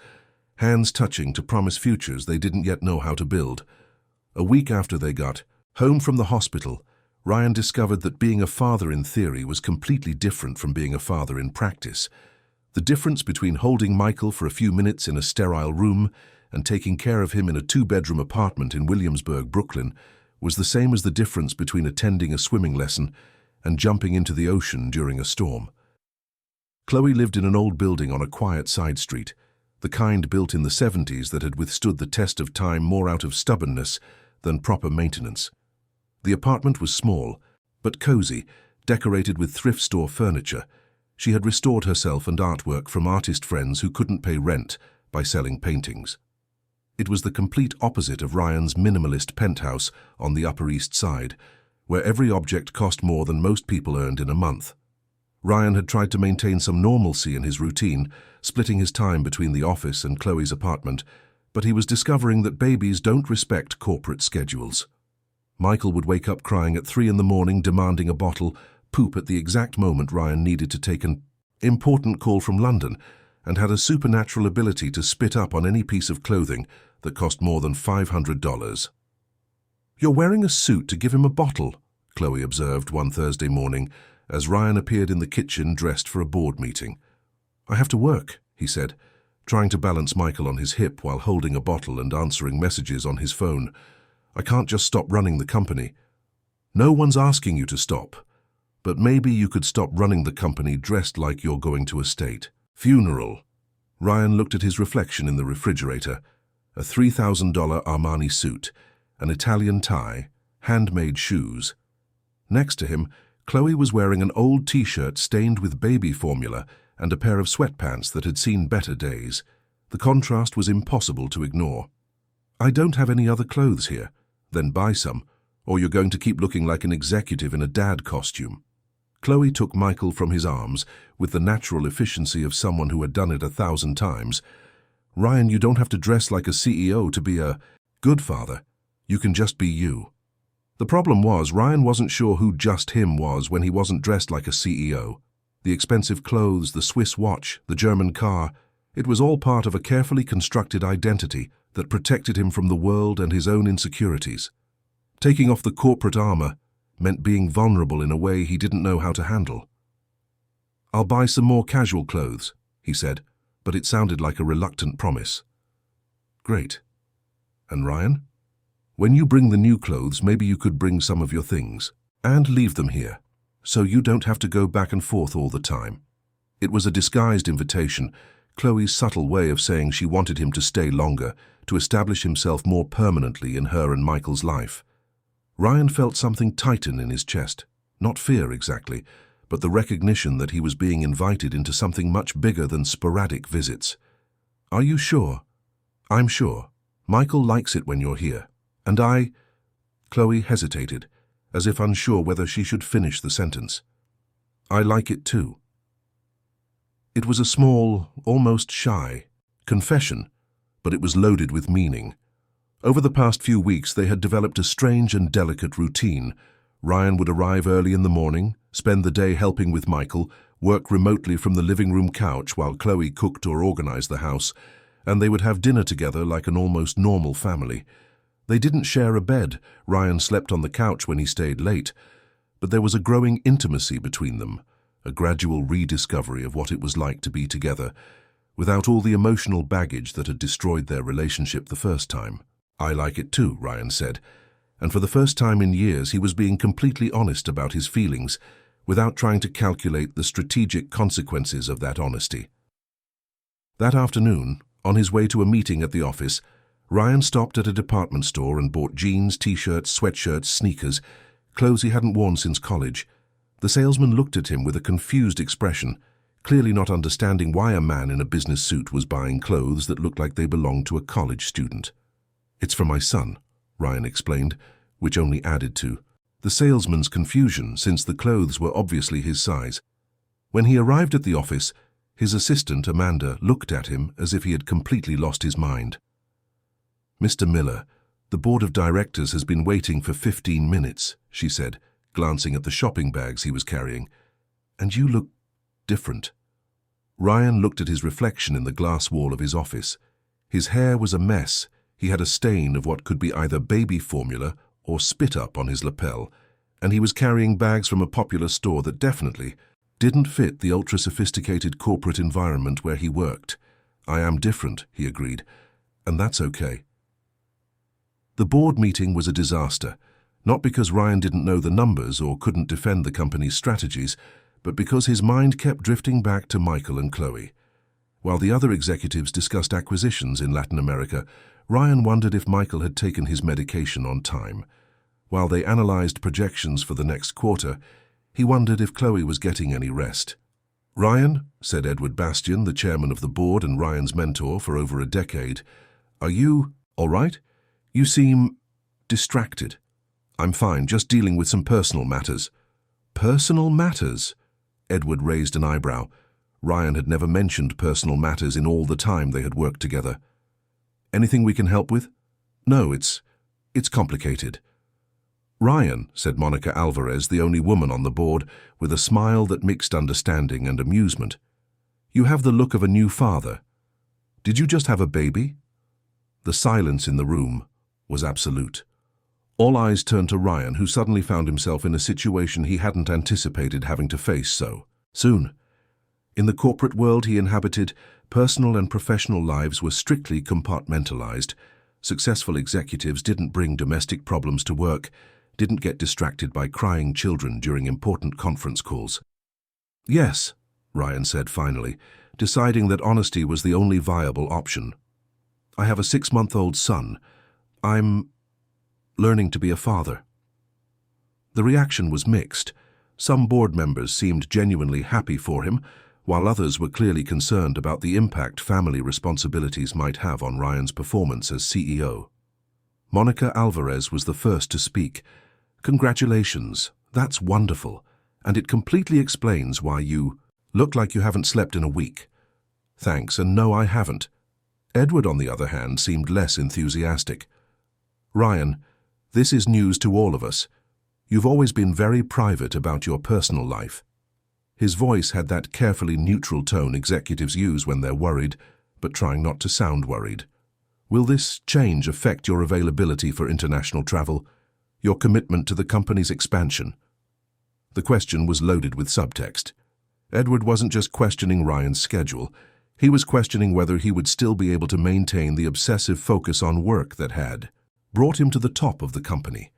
hands touching to promise futures they didn't yet know how to build. A week after they got home from the hospital, Ryan discovered that being a father in theory was completely different from being a father in practice. The difference between holding Michael for a few minutes in a sterile room and taking care of him in a 2-bedroom apartment in Williamsburg, Brooklyn, was the same as the difference between attending a swimming lesson and jumping into the ocean during a storm. Chloe lived in an old building on a quiet side street, the kind built in the 70s that had withstood the test of time more out of stubbornness than proper maintenance. The apartment was small, but cozy, decorated with thrift store furniture. She had restored herself and artwork from artist friends who couldn't pay rent by selling paintings. It was the complete opposite of Ryan's minimalist penthouse on the Upper East Side, where every object cost more than most people earned in a month. Ryan had tried to maintain some normalcy in his routine, splitting his time between the office and Chloe's apartment, but he was discovering that babies don't respect corporate schedules. Michael would wake up crying at 3 in the morning, demanding a bottle, poop at the exact moment Ryan needed to take an important call from London, and had a supernatural ability to spit up on any piece of clothing that cost more than $500. "You're wearing a suit to give him a bottle," Chloe observed one Thursday morning as Ryan appeared in the kitchen dressed for a board meeting. "I have to work," he said, trying to balance Michael on his hip while holding a bottle and answering messages on his phone. "I can't just stop running the company." "No one's asking you to stop, but maybe you could stop running the company dressed like you're going to a state funeral." Ryan looked at his reflection in the refrigerator, a $3,000 Armani suit, an Italian tie, handmade shoes. Next to him, Chloe was wearing an old t-shirt stained with baby formula and a pair of sweatpants that had seen better days. The contrast was impossible to ignore. "I don't have any other clothes here." "Then buy some, or you're going to keep looking like an executive in a dad costume." Chloe took Michael from his arms with the natural efficiency of someone who had done it 1,000 times. "Ryan, you don't have to dress like a CEO to be a good father. You can just be you." The problem was, Ryan wasn't sure who just him was when he wasn't dressed like a CEO. The expensive clothes, the Swiss watch, the German car, it was all part of a carefully constructed identity that protected him from the world and his own insecurities. Taking off the corporate armor meant being vulnerable in a way he didn't know how to handle. "I'll buy some more casual clothes," he said, but it sounded like a reluctant promise. "Great. And Ryan? When you bring the new clothes, maybe you could bring some of your things and leave them here, so you don't have to go back and forth all the time." It was a disguised invitation, Chloe's subtle way of saying she wanted him to stay longer, to establish himself more permanently in her and Michael's life. Ryan felt something tighten in his chest, not fear exactly, but the recognition that he was being invited into something much bigger than sporadic visits. "Are you sure?" "I'm sure. Michael likes it when you're here. And I—" Chloe hesitated, as if unsure whether she should finish the sentence. "I like it too." It was a small, almost shy confession, but it was loaded with meaning. Over the past few weeks, they had developed a strange and delicate routine. Ryan would arrive early in the morning, spend the day helping with Michael, work remotely from the living room couch while Chloe cooked or organized the house, and they would have dinner together like an almost normal family. They didn't share a bed. Ryan slept on the couch when he stayed late, but there was a growing intimacy between them, a gradual rediscovery of what it was like to be together, without all the emotional baggage that had destroyed their relationship the first time. "I like it too," Ryan said, and for the first time in years he was being completely honest about his feelings, without trying to calculate the strategic consequences of that honesty. That afternoon, on his way to a meeting at the office, Ryan stopped at a department store and bought jeans, t-shirts, sweatshirts, sneakers, clothes he hadn't worn since college. The salesman looked at him with a confused expression, clearly not understanding why a man in a business suit was buying clothes that looked like they belonged to a college student. "It's for my son," Ryan explained, which only added to the salesman's confusion, since the clothes were obviously his size. When he arrived at the office, his assistant, Amanda, looked at him as if he had completely lost his mind. "Mr. Miller, the board of directors has been waiting for 15 minutes, she said, glancing at the shopping bags he was carrying. "And you look different." Ryan looked at his reflection in the glass wall of his office. His hair was a mess. He had a stain of what could be either baby formula or spit up on his lapel, and he was carrying bags from a popular store that definitely didn't fit the ultra-sophisticated corporate environment where he worked. "I am different," he agreed, "and that's okay." The board meeting was a disaster, not because Ryan didn't know the numbers or couldn't defend the company's strategies, but because his mind kept drifting back to Michael and Chloe. While the other executives discussed acquisitions in Latin America, Ryan wondered if Michael had taken his medication on time. While they analyzed projections for the next quarter, he wondered if Chloe was getting any rest. "Ryan," said Edward Bastian, the chairman of the board and Ryan's mentor for over a decade, "are you all right? You seem distracted." "I'm fine, just dealing with some personal matters." "Personal matters?" Edward raised an eyebrow. Ryan had never mentioned personal matters in all the time they had worked together. "Anything we can help with?" "No, it's complicated." "Ryan," said Monica Alvarez, the only woman on the board, with a smile that mixed understanding and amusement. "You have the look of a new father. Did you just have a baby?" The silence in the room was absolute. All eyes turned to Ryan, who suddenly found himself in a situation he hadn't anticipated having to face so soon. In the corporate world he inhabited, personal and professional lives were strictly compartmentalized. Successful executives didn't bring domestic problems to work, didn't get distracted by crying children during important conference calls. "Yes," Ryan said finally, deciding that honesty was the only viable option. "I have a 6-month-old son. I'm learning to be a father." The reaction was mixed. Some board members seemed genuinely happy for him, while others were clearly concerned about the impact family responsibilities might have on Ryan's performance as CEO. Monica Alvarez was the first to speak. "Congratulations, that's wonderful, and it completely explains why you look like you haven't slept in a week." "Thanks, and no, I haven't." Edward, on the other hand, seemed less enthusiastic. "Ryan, this is news to all of us. You've always been very private about your personal life." His voice had that carefully neutral tone executives use when they're worried, but trying not to sound worried. "Will this change affect your availability for international travel, your commitment to the company's expansion?" The question was loaded with subtext. Edward wasn't just questioning Ryan's schedule. He was questioning whether he would still be able to maintain the obsessive focus on work that had brought him to the top of the company.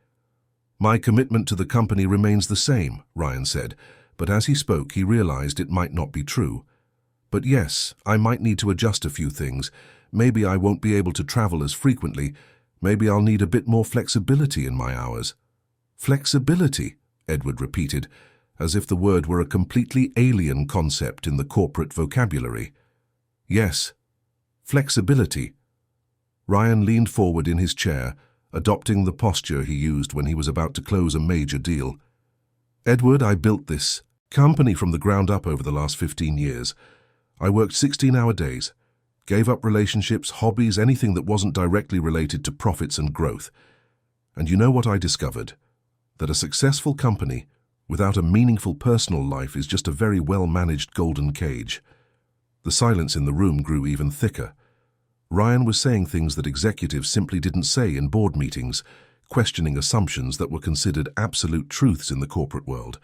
"My commitment to the company remains the same," Ryan said, but as he spoke he realized it might not be true. "But yes, I might need to adjust a few things. Maybe I won't be able to travel as frequently. Maybe I'll need a bit more flexibility in my hours." "Flexibility," Edward repeated, as if the word were a completely alien concept in the corporate vocabulary. "Yes, flexibility." Ryan leaned forward in his chair, adopting the posture he used when he was about to close a major deal. "Edward, I built this company from the ground up over the last 15 years. I worked 16-hour days, gave up relationships, hobbies, anything that wasn't directly related to profits and growth. And you know what I discovered? That a successful company without a meaningful personal life is just a very well-managed golden cage." The silence in the room grew even thicker. Ryan was saying things that executives simply didn't say in board meetings, questioning assumptions that were considered absolute truths in the corporate world.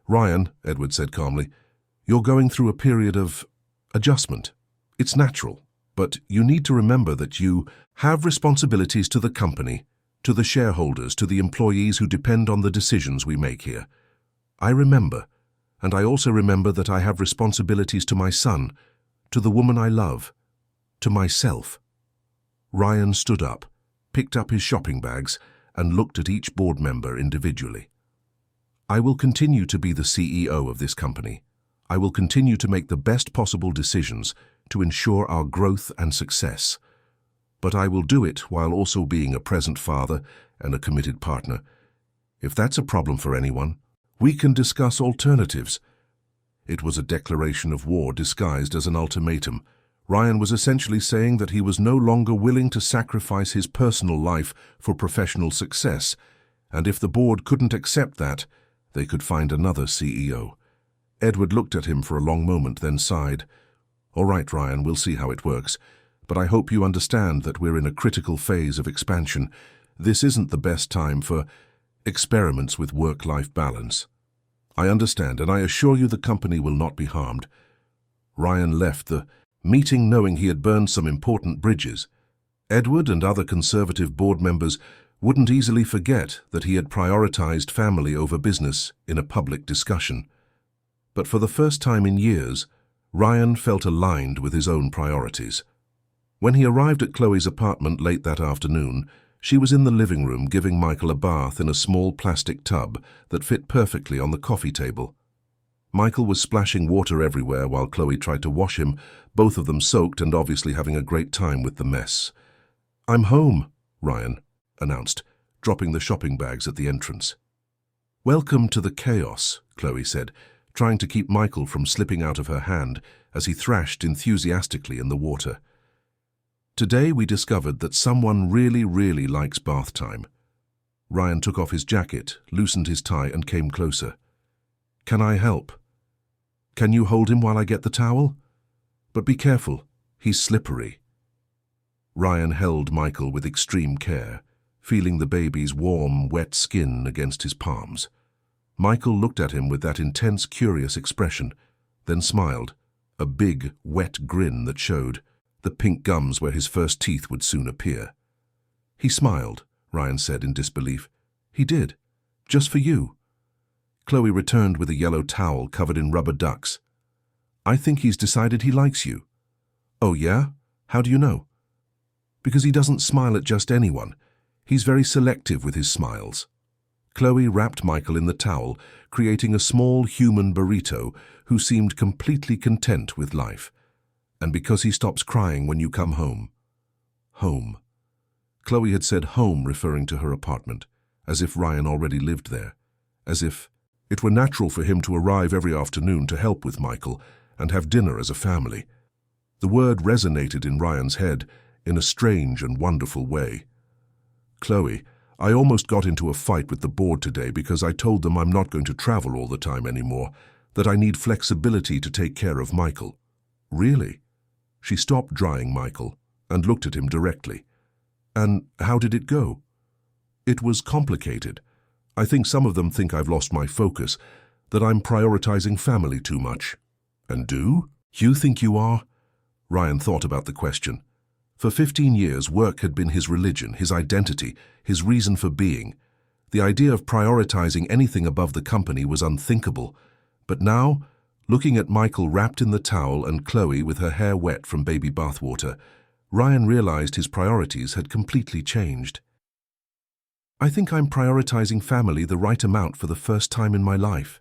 "Ryan," Edward said calmly, You're going through a period of adjustment. It's natural, but you need to remember that you have responsibilities to the company, to the shareholders, to the employees who depend on the decisions we make here. I remember, and I also remember that I have responsibilities to my son, to the woman I love, to myself. Ryan stood up, picked up his shopping bags, and looked at each board member individually. I will continue to be the CEO of this company. I will continue to make the best possible decisions to ensure our growth and success. But I will do it while also being a present father and a committed partner. If that's a problem for anyone, we can discuss alternatives. It was a declaration of war disguised as an ultimatum. Ryan was essentially saying that he was no longer willing to sacrifice his personal life for professional success, and if the board couldn't accept that, they could find another CEO. Edward looked at him for a long moment, then sighed. "All right, Ryan, we'll see how it works. But I hope you understand that we're in a critical phase of expansion. This isn't the best time for experiments with work-life balance." "I understand, and I assure you the company will not be harmed." Ryan left the meeting knowing he had burned some important bridges. Edward and other conservative board members wouldn't easily forget that he had prioritized family over business in a public discussion. But for the first time in years, Ryan felt aligned with his own priorities. When he arrived at Chloe's apartment late that afternoon, she was in the living room giving Michael a bath in a small plastic tub that fit perfectly on the coffee table. Michael was splashing water everywhere while Chloe tried to wash him, both of them soaked and obviously having a great time with the mess. "I'm home," Ryan announced, dropping the shopping bags at the entrance. "Welcome to the chaos," Chloe said, trying to keep Michael from slipping out of her hand as he thrashed enthusiastically in the water. "Today we discovered that someone really likes bath time." Ryan took off his jacket, loosened his tie, and came closer. "Can I help? Can you hold him while I get the towel? But be careful, he's slippery." Ryan held Michael with extreme care, feeling the baby's warm, wet skin against his palms. Michael looked at him with that intense, curious expression, then smiled, a big, wet grin that showed the pink gums where his first teeth would soon appear. "He smiled," Ryan said in disbelief. "He did. Just for you." Chloe returned with a yellow towel covered in rubber ducks. "I think he's decided he likes you." "Oh yeah? How do you know?" "Because he doesn't smile at just anyone. He's very selective with his smiles." Chloe wrapped Michael in the towel, creating a small human burrito who seemed completely content with life. "And because he stops crying when you come home." Home. Chloe had said home, referring to her apartment, as if Ryan already lived there, as if it were natural for him to arrive every afternoon to help with Michael and have dinner as a family. The word resonated in Ryan's head in a strange and wonderful way. "Chloe, I almost got into a fight with the board today because I told them I'm not going to travel all the time anymore, that I need flexibility to take care of Michael." "Really?" She stopped drying Michael and looked at him directly. "And how did it go?" "It was complicated. I think some of them think I've lost my focus, that I'm prioritizing family too much." "And do? You think you are?" Ryan thought about the question. For 15 years, work had been his religion, his identity, his reason for being. The idea of prioritizing anything above the company was unthinkable. But now, looking at Michael wrapped in the towel and Chloe with her hair wet from baby bathwater, Ryan realized his priorities had completely changed. "I think I'm prioritizing family the right amount for the first time in my life."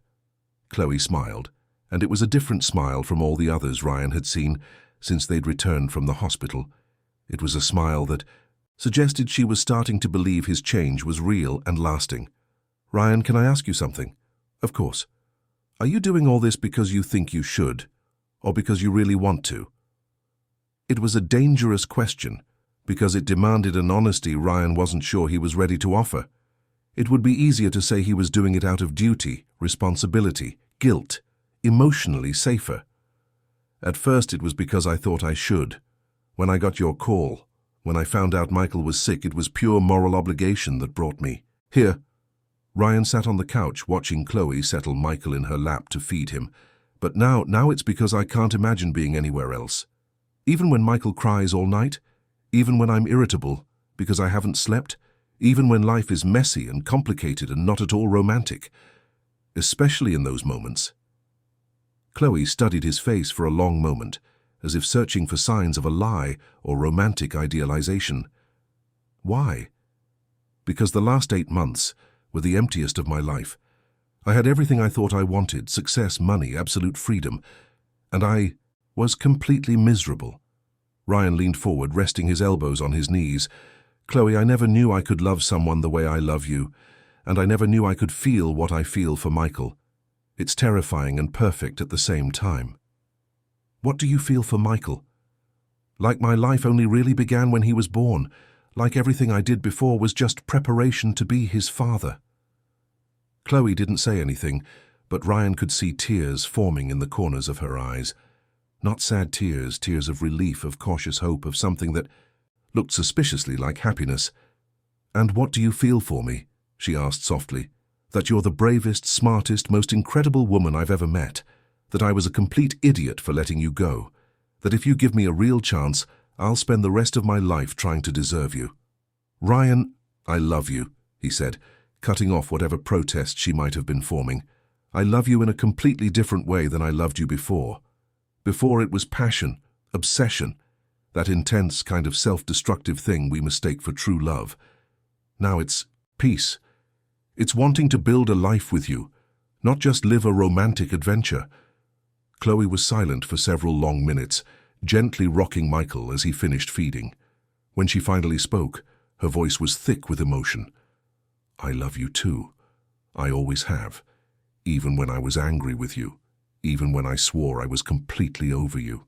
Chloe smiled, and it was a different smile from all the others Ryan had seen since they'd returned from the hospital. It was a smile that suggested she was starting to believe his change was real and lasting. "Ryan, can I ask you something?" "Of course." "Are you doing all this because you think you should, or because you really want to?" It was a dangerous question, because it demanded an honesty Ryan wasn't sure he was ready to offer. It would be easier to say he was doing it out of duty, responsibility, guilt, emotionally safer. "At first it was because I thought I should. When I got your call, when I found out Michael was sick, it was pure moral obligation that brought me here." Ryan sat on the couch watching Chloe settle Michael in her lap to feed him, But now it's because I can't imagine being anywhere else. Even when Michael cries all night, even when I'm irritable because I haven't slept, even when life is messy and complicated and not at all romantic. Especially in those moments. Chloe studied his face for a long moment, as if searching for signs of a lie or romantic idealization. Why? Because the last 8 months were the emptiest of my life. I had everything I thought I wanted: success, money, absolute freedom. And I was completely miserable. Ryan leaned forward, resting his elbows on his knees. Chloe, I never knew I could love someone the way I love you, and I never knew I could feel what I feel for Michael. It's terrifying and perfect at the same time. What do you feel for Michael? Like my life only really began when he was born, like everything I did before was just preparation to be his father. Chloe didn't say anything, but Ryan could see tears forming in the corners of her eyes. Not sad tears, tears of relief, of cautious hope, of something that looked suspiciously like happiness. And what do you feel for me? She asked softly. That you're the bravest, smartest, most incredible woman I've ever met. That I was a complete idiot for letting you go. That if you give me a real chance, I'll spend the rest of my life trying to deserve you. Ryan, I love you, he said, cutting off whatever protest she might have been forming. I love you in a completely different way than I loved you before. Before it was passion, obsession, that intense kind of self-destructive thing we mistake for true love. Now it's peace. It's wanting to build a life with you, not just live a romantic adventure. Chloe was silent for several long minutes, gently rocking Michael as he finished feeding. When she finally spoke, her voice was thick with emotion. I love you too. I always have. Even when I was angry with you. Even when I swore I was completely over you.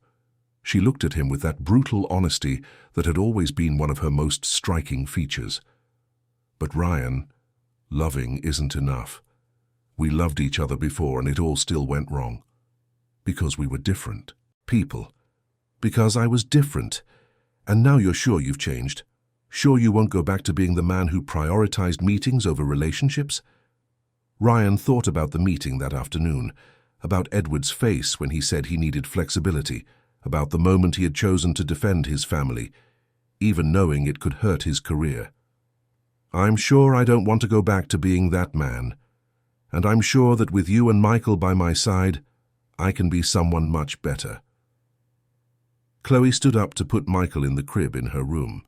She looked at him with that brutal honesty that had always been one of her most striking features. But Ryan, loving isn't enough. We loved each other before and it all still went wrong. Because we were different. People. Because I was different. And now you're sure you've changed? Sure you won't go back to being the man who prioritized meetings over relationships? Ryan thought about the meeting that afternoon, about Edward's face when he said he needed flexibility, about the moment he had chosen to defend his family, even knowing it could hurt his career. I'm sure I don't want to go back to being that man. And I'm sure that with you and Michael by my side, I can be someone much better. Chloe stood up to put Michael in the crib in her room.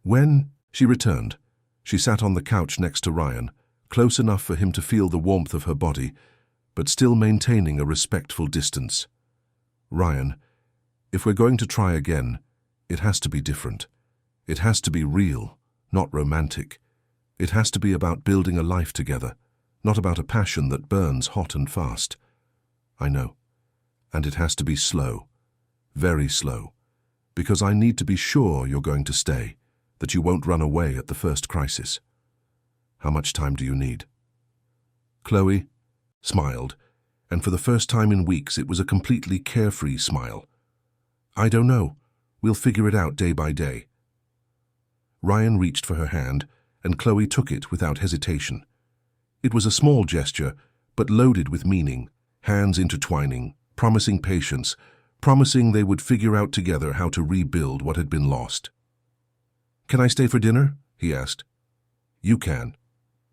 When she returned, she sat on the couch next to Ryan, close enough for him to feel the warmth of her body, but still maintaining a respectful distance. Ryan, if we're going to try again, it has to be different. It has to be real, not romantic. It has to be about building a life together, not about a passion that burns hot and fast. I know. And it has to be slow, very slow, because I need to be sure you're going to stay, that you won't run away at the first crisis. How much time do you need? Chloe smiled, and for the first time in weeks it was a completely carefree smile. I don't know. We'll figure it out day by day. Ryan reached for her hand, and Chloe took it without hesitation. It was a small gesture, but loaded with meaning, hands intertwining, promising patience, promising they would figure out together how to rebuild what had been lost. Can I stay for dinner? He asked. You can.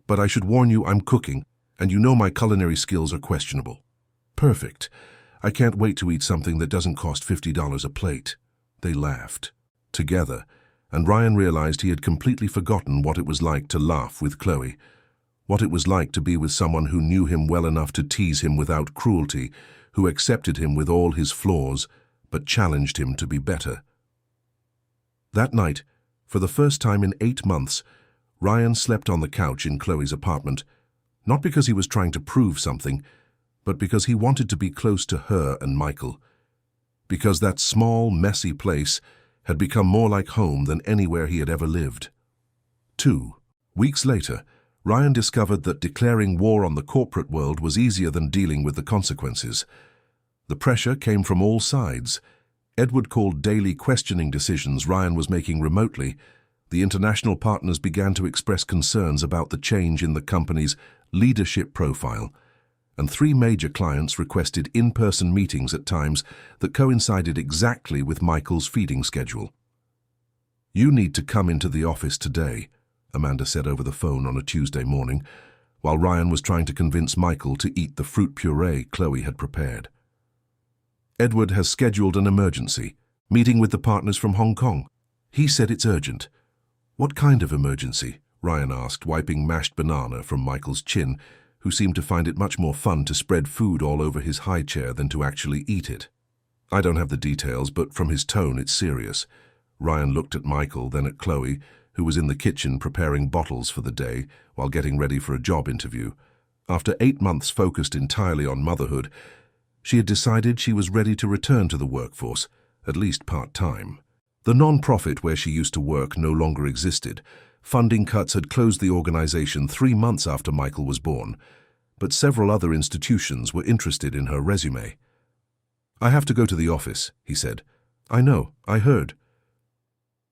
But I should warn you I'm cooking, and you know my culinary skills are questionable. Perfect. I can't wait to eat something that doesn't cost $50 a plate. They laughed. Together, and Ryan realized he had completely forgotten what it was like to laugh with Chloe, what it was like to be with someone who knew him well enough to tease him without cruelty, who accepted him with all his flaws, but challenged him to be better. That night, for the first time in 8 months, Ryan slept on the couch in Chloe's apartment, not because he was trying to prove something, but because he wanted to be close to her and Michael, because that small, messy place had become more like home than anywhere he had ever lived. 2 weeks later, Ryan discovered that declaring war on the corporate world was easier than dealing with the consequences. The pressure came from all sides. Edward called daily questioning decisions Ryan was making remotely. The international partners began to express concerns about the change in the company's leadership profile, and 3 major clients requested in-person meetings at times that coincided exactly with Michael's feeding schedule. "You need to come into the office today," Amanda said over the phone on a Tuesday morning, while Ryan was trying to convince Michael to eat the fruit puree Chloe had prepared. "Edward has scheduled an emergency meeting with the partners from Hong Kong. He said it's urgent." "What kind of emergency?" Ryan asked, wiping mashed banana from Michael's chin, who seemed to find it much more fun to spread food all over his high chair than to actually eat it. "I don't have the details, but from his tone it's serious." Ryan looked at Michael, then at Chloe, who was in the kitchen preparing bottles for the day while getting ready for a job interview. After 8 months focused entirely on motherhood, she had decided she was ready to return to the workforce, at least part-time. The non-profit where she used to work no longer existed. Funding cuts had closed the organization 3 months after Michael was born, but several other institutions were interested in her resume. "I have to go to the office," he said. "I know, I heard."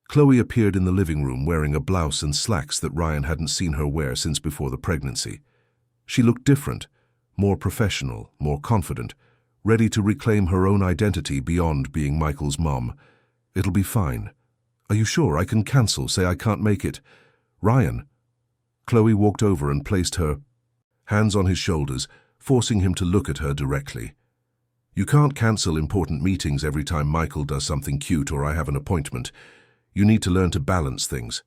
Chloe appeared in the living room wearing a blouse and slacks that Ryan hadn't seen her wear since before the pregnancy. She looked different, more professional, more confident, ready to reclaim her own identity beyond being Michael's mom. "It'll be fine." "Are you sure? I can cancel, say I can't make it." "Ryan." Chloe walked over and placed her hands on his shoulders, forcing him to look at her directly. "You can't cancel important meetings every time Michael does something cute or I have an appointment. You need to learn to balance things."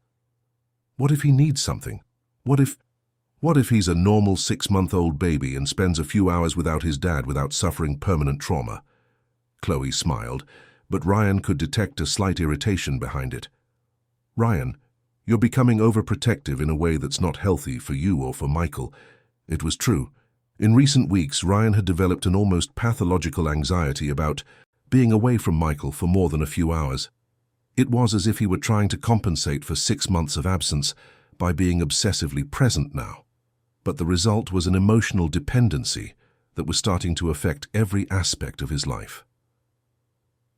"What if he needs something? What if he's a normal 6-month-old baby and spends a few hours without his dad without suffering permanent trauma?" Chloe smiled, but Ryan could detect a slight irritation behind it. "Ryan, you're becoming overprotective in a way that's not healthy for you or for Michael." It was true. In recent weeks, Ryan had developed an almost pathological anxiety about being away from Michael for more than a few hours. It was as if he were trying to compensate for 6 months of absence by being obsessively present now. But the result was an emotional dependency that was starting to affect every aspect of his life.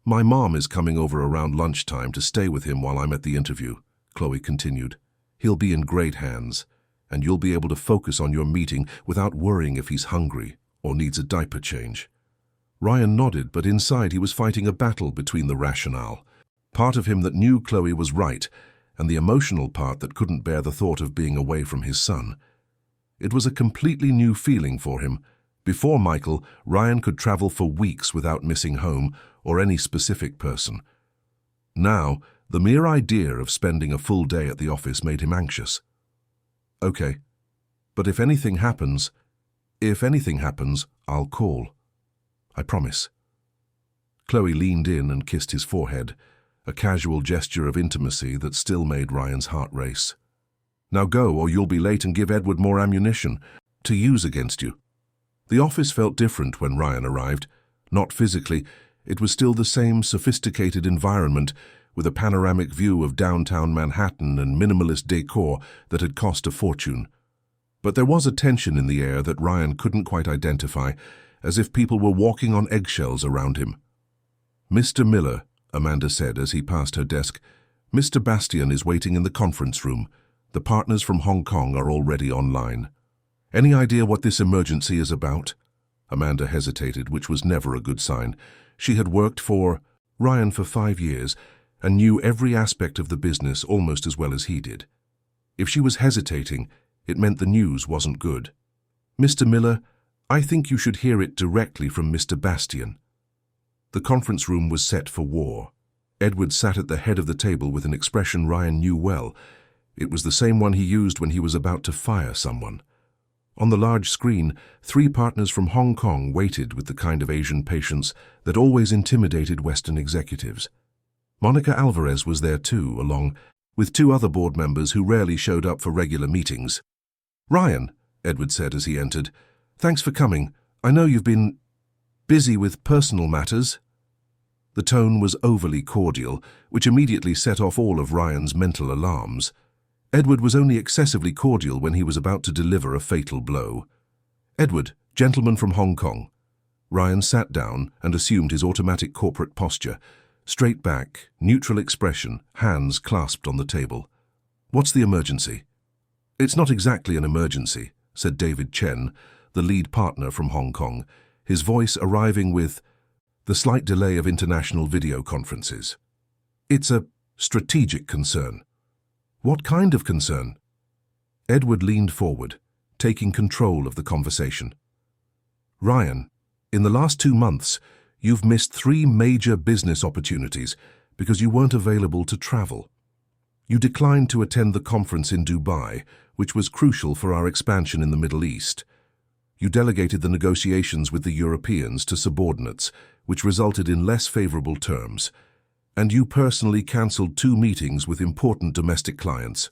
"My mom is coming over around lunchtime to stay with him while I'm at the interview," Chloe continued. "He'll be in great hands, and you'll be able to focus on your meeting without worrying if he's hungry or needs a diaper change." Ryan nodded, but inside he was fighting a battle between the rationale, part of him that knew Chloe was right, and the emotional part that couldn't bear the thought of being away from his son. It was a completely new feeling for him. Before Michael, Ryan could travel for weeks without missing home or any specific person. Now, the mere idea of spending a full day at the office made him anxious. "Okay, but if anything happens, I'll call. I promise." Chloe leaned in and kissed his forehead, a casual gesture of intimacy that still made Ryan's heart race. "Now go, or you'll be late and give Edward more ammunition to use against you." The office felt different when Ryan arrived. Not physically, it was still the same sophisticated environment with a panoramic view of downtown Manhattan and minimalist decor that had cost a fortune. But there was a tension in the air that Ryan couldn't quite identify, as if people were walking on eggshells around him. "Mr. Miller," Amanda said as he passed her desk, "Mr. Bastian is waiting in the conference room. The partners from Hong Kong are already online." "Any idea what this emergency is about?" Amanda hesitated, which was never a good sign. She had worked for Ryan for 5 years and knew every aspect of the business almost as well as he did. If she was hesitating, it meant the news wasn't good. "Mr. Miller, I think you should hear it directly from Mr. Bastian." The conference room was set for war. Edward sat at the head of the table with an expression Ryan knew well. It was the same one he used when he was about to fire someone. On the large screen, 3 partners from Hong Kong waited with the kind of Asian patience that always intimidated Western executives. Monica Alvarez was there too, along with 2 other board members who rarely showed up for regular meetings. "Ryan," Edward said as he entered, "thanks for coming. I know you've been busy with personal matters." The tone was overly cordial, which immediately set off all of Ryan's mental alarms. Edward was only excessively cordial when he was about to deliver a fatal blow. "Edward, gentleman from Hong Kong." Ryan sat down and assumed his automatic corporate posture, straight back, neutral expression, hands clasped on the table. "What's the emergency?" "It's not exactly an emergency," said David Chen, the lead partner from Hong Kong, his voice arriving with the slight delay of international video conferences. It's a strategic concern. What kind of concern? Edward leaned forward, taking control of the conversation. Ryan, in the last 2 months, you've missed 3 major business opportunities because you weren't available to travel. You declined to attend the conference in Dubai, which was crucial for our expansion in the Middle East. You delegated the negotiations with the Europeans to subordinates, which resulted in less favorable terms. And you personally cancelled 2 meetings with important domestic clients.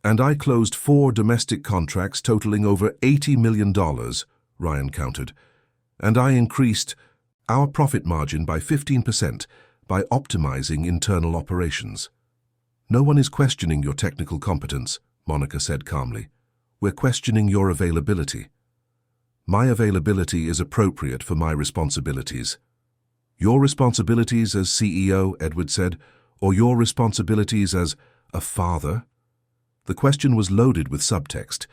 And I closed 4 domestic contracts totaling over $80 million, Ryan countered. And I increased our profit margin by 15% by optimizing internal operations. No one is questioning your technical competence, Monica said calmly. We're questioning your availability. My availability is appropriate for my responsibilities. Your responsibilities as CEO, Edward said, or your responsibilities as a father? The question was loaded with subtext.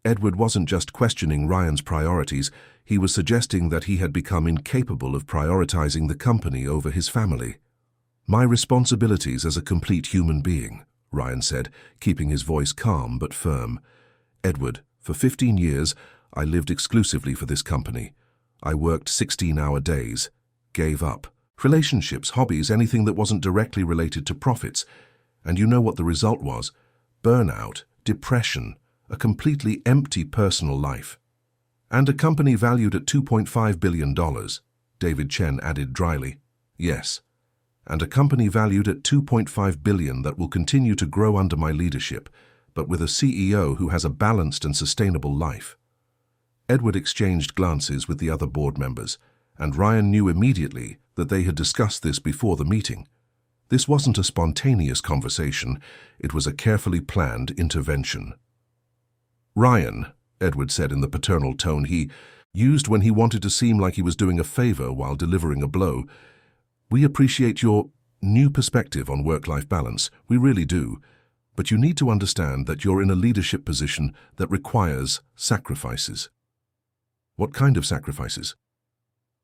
Edward wasn't just questioning Ryan's priorities, he was suggesting that he had become incapable of prioritizing the company over his family. My responsibilities as a complete human being, Ryan said, keeping his voice calm but firm. Edward, for 15 years, I lived exclusively for this company. I worked 16-hour days, gave up. Relationships, hobbies, anything that wasn't directly related to profits. And you know what the result was? Burnout, depression, a completely empty personal life. And a company valued at $2.5 billion, David Chen added dryly. Yes. And a company valued at $2.5 billion that will continue to grow under my leadership, but with a CEO who has a balanced and sustainable life. Edward exchanged glances with the other board members, and Ryan knew immediately that they had discussed this before the meeting. This wasn't a spontaneous conversation, it was a carefully planned intervention. Ryan, Edward said in the paternal tone he used when he wanted to seem like he was doing a favor while delivering a blow, we appreciate your new perspective on work-life balance, we really do, but you need to understand that you're in a leadership position that requires sacrifices. What kind of sacrifices?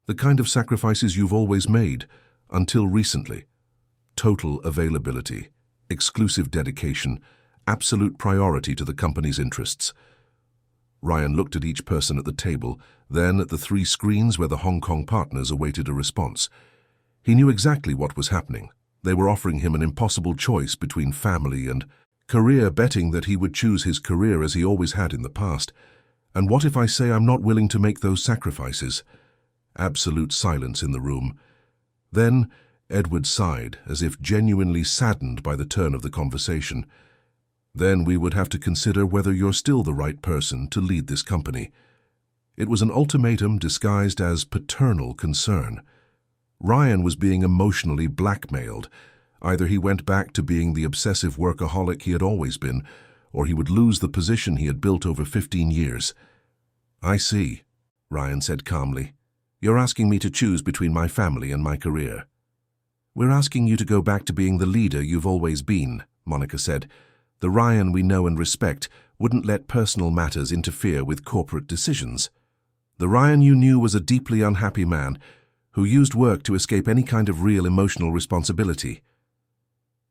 The kind of sacrifices you've always made, until recently. Total availability, exclusive dedication, absolute priority to the company's interests. Ryan looked at each person at the table, then at the 3 screens where the Hong Kong partners awaited a response. He knew exactly what was happening. They were offering him an impossible choice between family and career, betting that he would choose his career as he always had in the past. And what if I say I'm not willing to make those sacrifices? Absolute silence in the room. Then Edward sighed, as if genuinely saddened by the turn of the conversation. Then we would have to consider whether you're still the right person to lead this company. It was an ultimatum disguised as paternal concern. Ryan was being emotionally blackmailed. Either he went back to being the obsessive workaholic he had always been, or he would lose the position he had built over 15 years. I see, Ryan said calmly. You're asking me to choose between my family and my career. We're asking you to go back to being the leader you've always been, Monica said. The Ryan we know and respect wouldn't let personal matters interfere with corporate decisions. The Ryan you knew was a deeply unhappy man who used work to escape any kind of real emotional responsibility.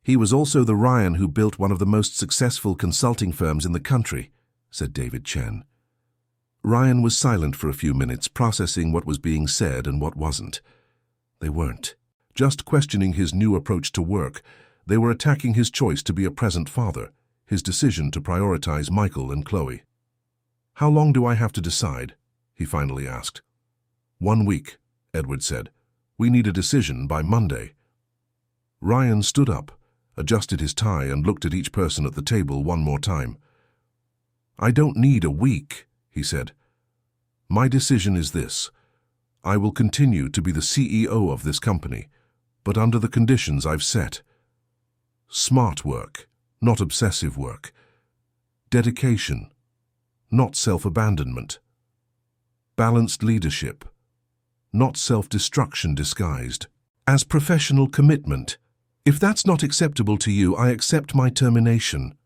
He was also the Ryan who built one of the most successful consulting firms in the country, said David Chen. Ryan was silent for a few minutes, processing what was being said and what wasn't. They weren't just questioning his new approach to work. They were attacking his choice to be a present father, his decision to prioritize Michael and Chloe. How long do I have to decide? He finally asked. 1 week, Edward said. We need a decision by Monday. Ryan stood up, adjusted his tie and looked at each person at the table one more time. I don't need a week, he said. My decision is this. I will continue to be the CEO of this company, but under the conditions I've set. Smart work, not obsessive work. Dedication, not self-abandonment. Balanced leadership, not self-destruction disguised as professional commitment. If that's not acceptable to you, I accept my termination.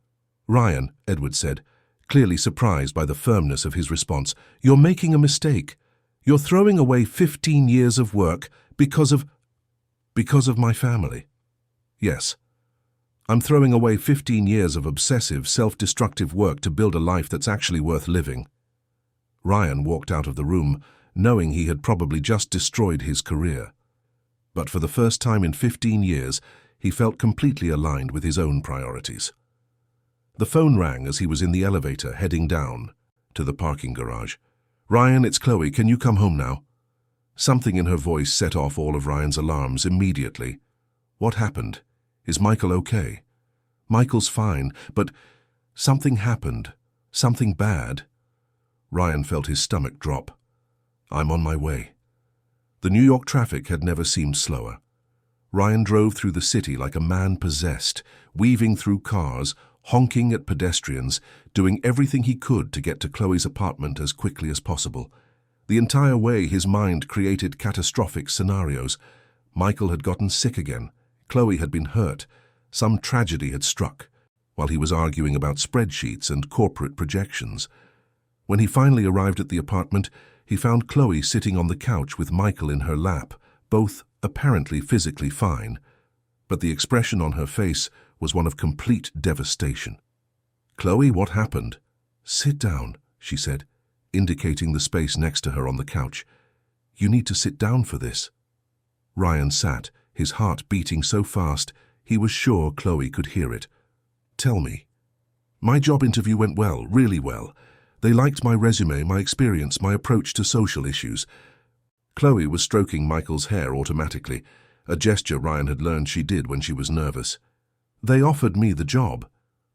Ryan, Edward said, clearly surprised by the firmness of his response. "You're making a mistake. You're throwing away 15 years of work because of my family." "Yes. I'm throwing away 15 years of obsessive, self-destructive work to build a life that's actually worth living." Ryan walked out of the room, knowing he had probably just destroyed his career. But for the first time in 15 years, he felt completely aligned with his own priorities. The phone rang as he was in the elevator heading down to the parking garage. "Ryan, it's Chloe. Can you come home now?" Something in her voice set off all of Ryan's alarms immediately. What happened? Is Michael okay? Michael's fine, but something happened. Something bad. Ryan felt his stomach drop. "I'm on my way." The New York traffic had never seemed slower. Ryan drove through the city like a man possessed, weaving through cars, honking at pedestrians, doing everything he could to get to Chloe's apartment as quickly as possible. The entire way his mind created catastrophic scenarios. Michael had gotten sick again. Chloe had been hurt. Some tragedy had struck, while he was arguing about spreadsheets and corporate projections. When he finally arrived at the apartment, he found Chloe sitting on the couch with Michael in her lap, both apparently physically fine, but the expression on her face was one of complete devastation. "Chloe, what happened?" "Sit down," she said, indicating the space next to her on the couch. "You need to sit down for this." Ryan sat, his heart beating so fast he was sure Chloe could hear it. "Tell me." "My job interview went well, really well. They liked my resume, my experience, my approach to social issues." Chloe was stroking Michael's hair automatically, a gesture Ryan had learned she did when she was nervous. "They offered me the job."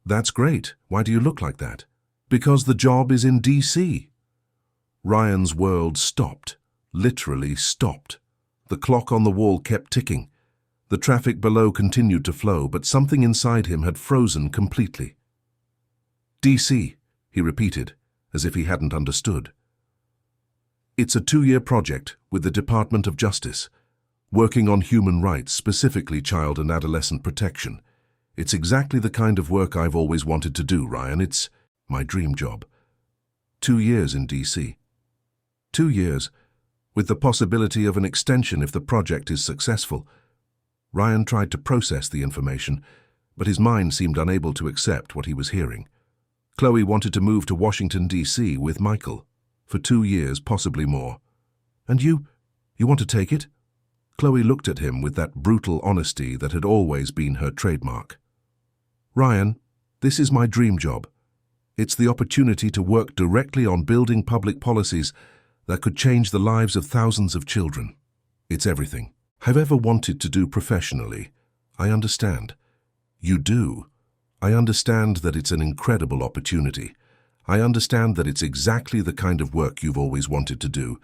"That's great. Why do you look like that?" "Because the job is in D.C." Ryan's world stopped, literally stopped. The clock on the wall kept ticking. The traffic below continued to flow, but something inside him had frozen completely. "D.C., he repeated, as if he hadn't understood. "It's a 2-year project with the Department of Justice, working on human rights, specifically child and adolescent protection. It's exactly the kind of work I've always wanted to do, Ryan. It's my dream job." 2 years in D.C. 2 years, with the possibility of an extension if the project is successful. Ryan tried to process the information, but his mind seemed unable to accept what he was hearing. Chloe wanted to move to Washington, D.C. with Michael, for 2 years, possibly more. "And you want to take it?" Chloe looked at him with that brutal honesty that had always been her trademark. "Ryan, this is my dream job. It's the opportunity to work directly on building public policies that could change the lives of thousands of children. It's everything I've ever wanted to do professionally. I understand." "You do?" "I understand that it's an incredible opportunity. I understand that it's exactly the kind of work you've always wanted to do,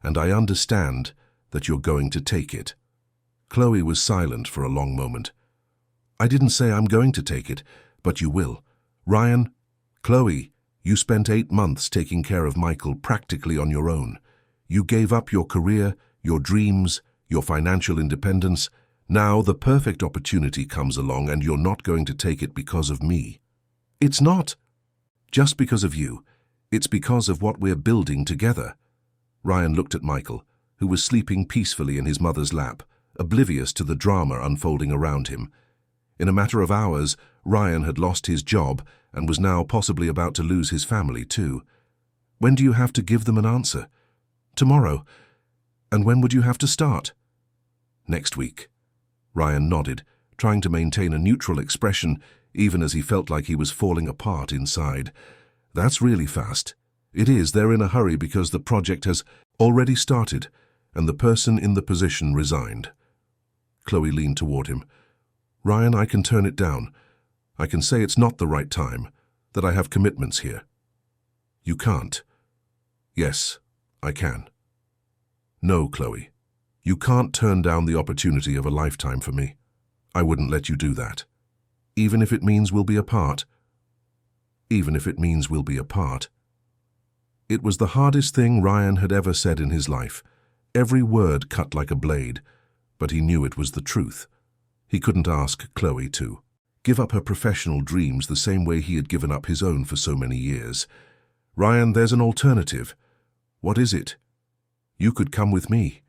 and I understand that you're going to take it." Chloe was silent for a long moment. "I didn't say I'm going to take it, but you will. Ryan, Chloe, you spent 8 months taking care of Michael practically on your own. You gave up your career, your dreams, your financial independence. Now the perfect opportunity comes along and you're not going to take it because of me." "It's not just because of you. It's because of what we're building together." Ryan looked at Michael, who was sleeping peacefully in his mother's lap, oblivious to the drama unfolding around him. In a matter of hours, Ryan had lost his job and was now possibly about to lose his family too. "When do you have to give them an answer?" "Tomorrow." "And when would you have to start?" "Next week." Ryan nodded, trying to maintain a neutral expression even as he felt like he was falling apart inside. "That's really fast." "It is. They're in a hurry because the project has already started and the person in the position resigned." Chloe leaned toward him. "Ryan, I can turn it down. I can say it's not the right time, that I have commitments here." "You can't." "Yes, I can." "No, Chloe. You can't turn down the opportunity of a lifetime for me. I wouldn't let you do that. Even if it means we'll be apart." "Even if it means we'll be apart." It was the hardest thing Ryan had ever said in his life. Every word cut like a blade, but he knew it was the truth. He couldn't ask Chloe to. give up her professional dreams the same way he had given up his own for so many years. "Ryan, there's an alternative." "What is it?" "You could come with me."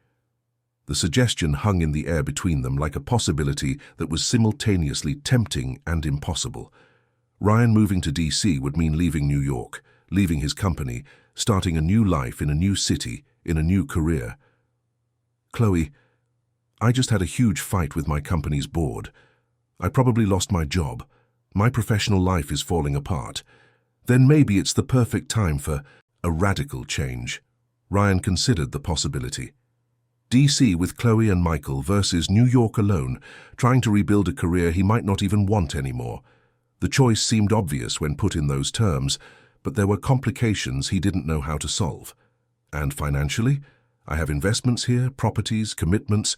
The suggestion hung in the air between them like a possibility that was simultaneously tempting and impossible. Ryan moving to DC would mean leaving New York, leaving his company, starting a new life in a new city, in a new career. "Chloe, I just had a huge fight with my company's board. I probably lost my job. My professional life is falling apart. Then maybe it's the perfect time for a radical change." Ryan considered the possibility. DC with Chloe and Michael versus New York alone, trying to rebuild a career he might not even want anymore. The choice seemed obvious when put in those terms, but there were complications he didn't know how to solve. "And financially? I have investments here, properties, commitments.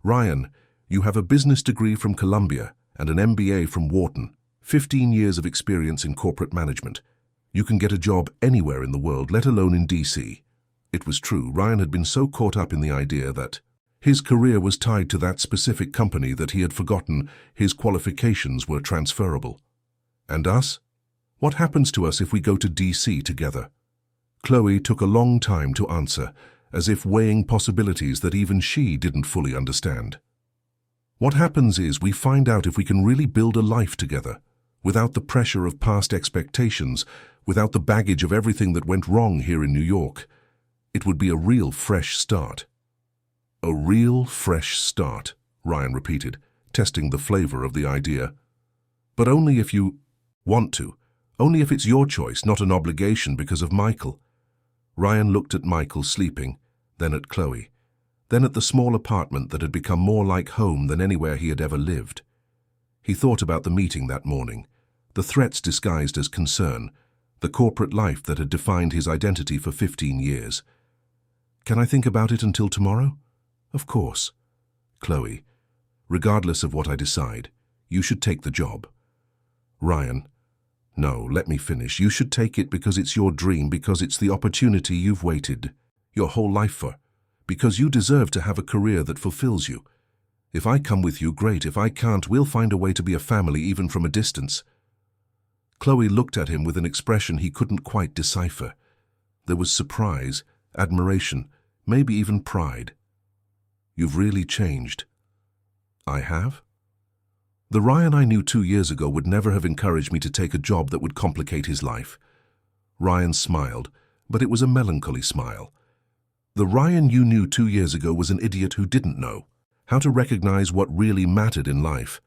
Ryan, you have a business degree from Columbia and an MBA from Wharton, 15 years of experience in corporate management. You can get a job anywhere in the world, let alone in DC. It was true. Ryan had been so caught up in the idea that his career was tied to that specific company that he had forgotten his qualifications were transferable. And us? What happens to us if we go to DC together? Chloe took a long time to answer, as if weighing possibilities that even she didn't fully understand. What happens is we find out if we can really build a life together, without the pressure of past expectations, without the baggage of everything that went wrong here in New York. It would be a real fresh start. "A real fresh start," Ryan repeated, testing the flavor of the idea. "But only if you want to. Only if it's your choice, not an obligation because of Michael." Ryan looked at Michael sleeping, then at Chloe, then at the small apartment that had become more like home than anywhere he had ever lived. He thought about the meeting that morning, the threats disguised as concern, the corporate life that had defined his identity for 15 years. "Can I think about it until tomorrow?" "Of course." "Chloe, regardless of what I decide, you should take the job." Ryan, "No, let me finish. You should take it because it's your dream, because it's the opportunity you've waited your whole life for, because you deserve to have a career that fulfills you. If I come with you, great. If I can't, we'll find a way to be a family even from a distance." Chloe looked at him with an expression he couldn't quite decipher. There was surprise, admiration, maybe even pride. "You've really changed." "I have?" "The Ryan I knew 2 years ago would never have encouraged me to take a job that would complicate his life." Ryan smiled, but it was a melancholy smile. "The Ryan you knew 2 years ago was an idiot who didn't know how to recognize what really mattered in life."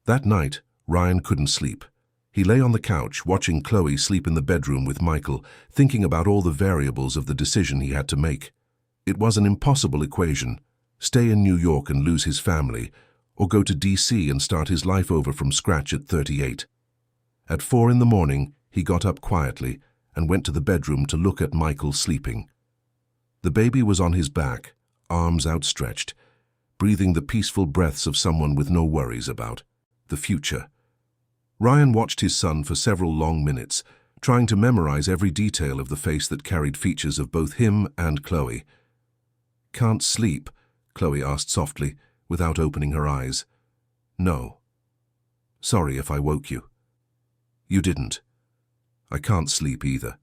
That night, Ryan couldn't sleep. He lay on the couch, watching Chloe sleep in the bedroom with Michael, thinking about all the variables of the decision he had to make. It was an impossible equation: stay in New York and lose his family, or go to DC and start his life over from scratch at 38. At 4 in the morning, he got up quietly and went to the bedroom to look at Michael sleeping. The baby was on his back, arms outstretched, breathing the peaceful breaths of someone with no worries about the future. Ryan watched his son for several long minutes, trying to memorize every detail of the face that carried features of both him and Chloe. "Can't sleep?" Chloe asked softly, without opening her eyes. "No." "Sorry if I woke you." "You didn't. I can't sleep either."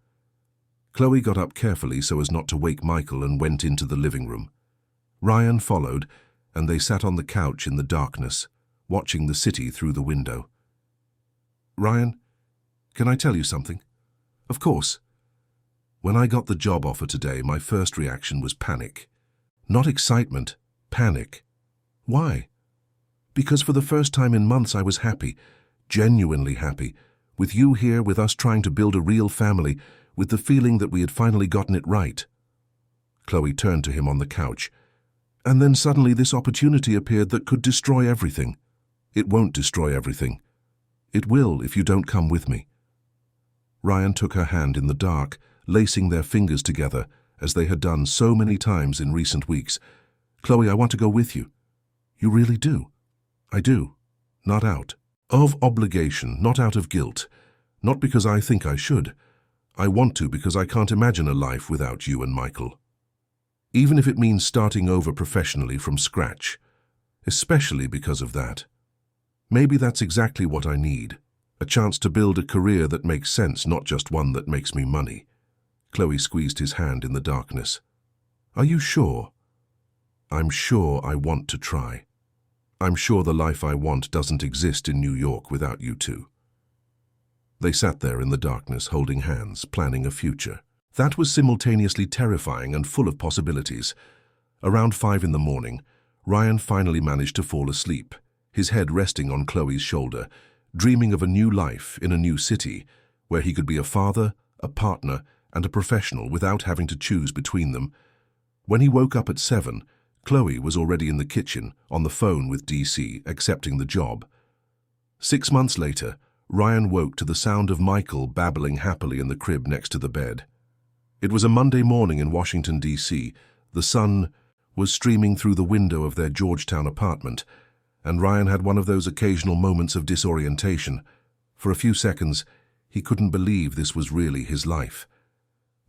Chloe got up carefully so as not to wake Michael and went into the living room. Ryan followed, and they sat on the couch in the darkness, watching the city through the window. "Ryan, can I tell you something?" "Of course." "When I got the job offer today, my first reaction was panic. Not excitement, panic." "Why?" "Because for the first time in months I was happy, genuinely happy, with you here, with us trying to build a real family, with the feeling that we had finally gotten it right." Chloe turned to him on the couch. "And then suddenly this opportunity appeared that could destroy everything." "It won't destroy everything." "It will if you don't come with me." Ryan took her hand in the dark, lacing their fingers together, as they had done so many times in recent weeks. "Chloe, I want to go with you." "You really do?" "I do. Not out of obligation, not out of guilt, not because I think I should. I want to because I can't imagine a life without you and Michael. Even if it means starting over professionally from scratch, especially because of that." Maybe that's exactly what I need. A chance to build a career that makes sense, not just one that makes me money. Chloe squeezed his hand in the darkness. Are you sure? I'm sure I want to try. I'm sure the life I want doesn't exist in New York without you two. They sat there in the darkness, holding hands, planning a future. That was simultaneously terrifying and full of possibilities. Around 5 in the morning, Ryan finally managed to fall asleep, his head resting on Chloe's shoulder, dreaming of a new life in a new city, where he could be a father, a partner, and a professional without having to choose between them. When he woke up at 7, Chloe was already in the kitchen, on the phone with DC, accepting the job. 6 months later, Ryan woke to the sound of Michael babbling happily in the crib next to the bed. It was a Monday morning in Washington, D.C. The sun was streaming through the window of their Georgetown apartment, and Ryan had one of those occasional moments of disorientation. For a few seconds, he couldn't believe this was really his life.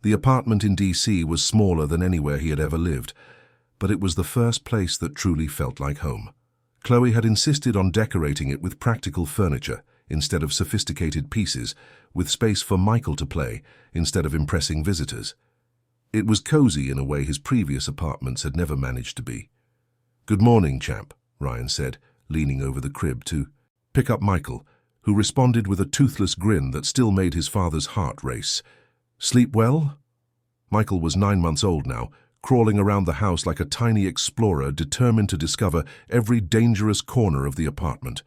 The apartment in D.C. was smaller than anywhere he had ever lived, but it was the first place that truly felt like home. Chloe had insisted on decorating it with practical furniture instead of sophisticated pieces, with space for Michael to play instead of impressing visitors. It was cozy in a way his previous apartments had never managed to be. "Good morning, champ," Ryan said, leaning over the crib to pick up Michael, who responded with a toothless grin that still made his father's heart race. "Sleep well?" Michael was 9 months old now, crawling around the house like a tiny explorer determined to discover every dangerous corner of the apartment.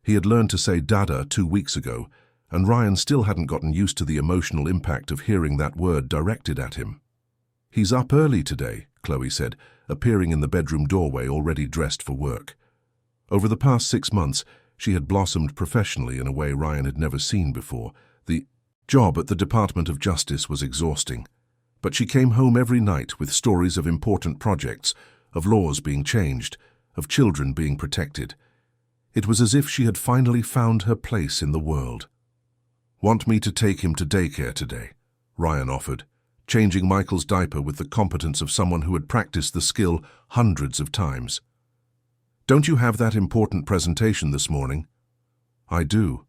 He had learned to say Dada 2 weeks ago, and Ryan still hadn't gotten used to the emotional impact of hearing that word directed at him. "He's up early today," Chloe said, appearing in the bedroom doorway already dressed for work. Over the past 6 months, she had blossomed professionally in a way Ryan had never seen before. The job at the Department of Justice was exhausting, but she came home every night with stories of important projects, of laws being changed, of children being protected. It was as if she had finally found her place in the world. "Want me to take him to daycare today?" Ryan offered, changing Michael's diaper with the competence of someone who had practiced the skill hundreds of times. "Don't you have that important presentation this morning?" "I do,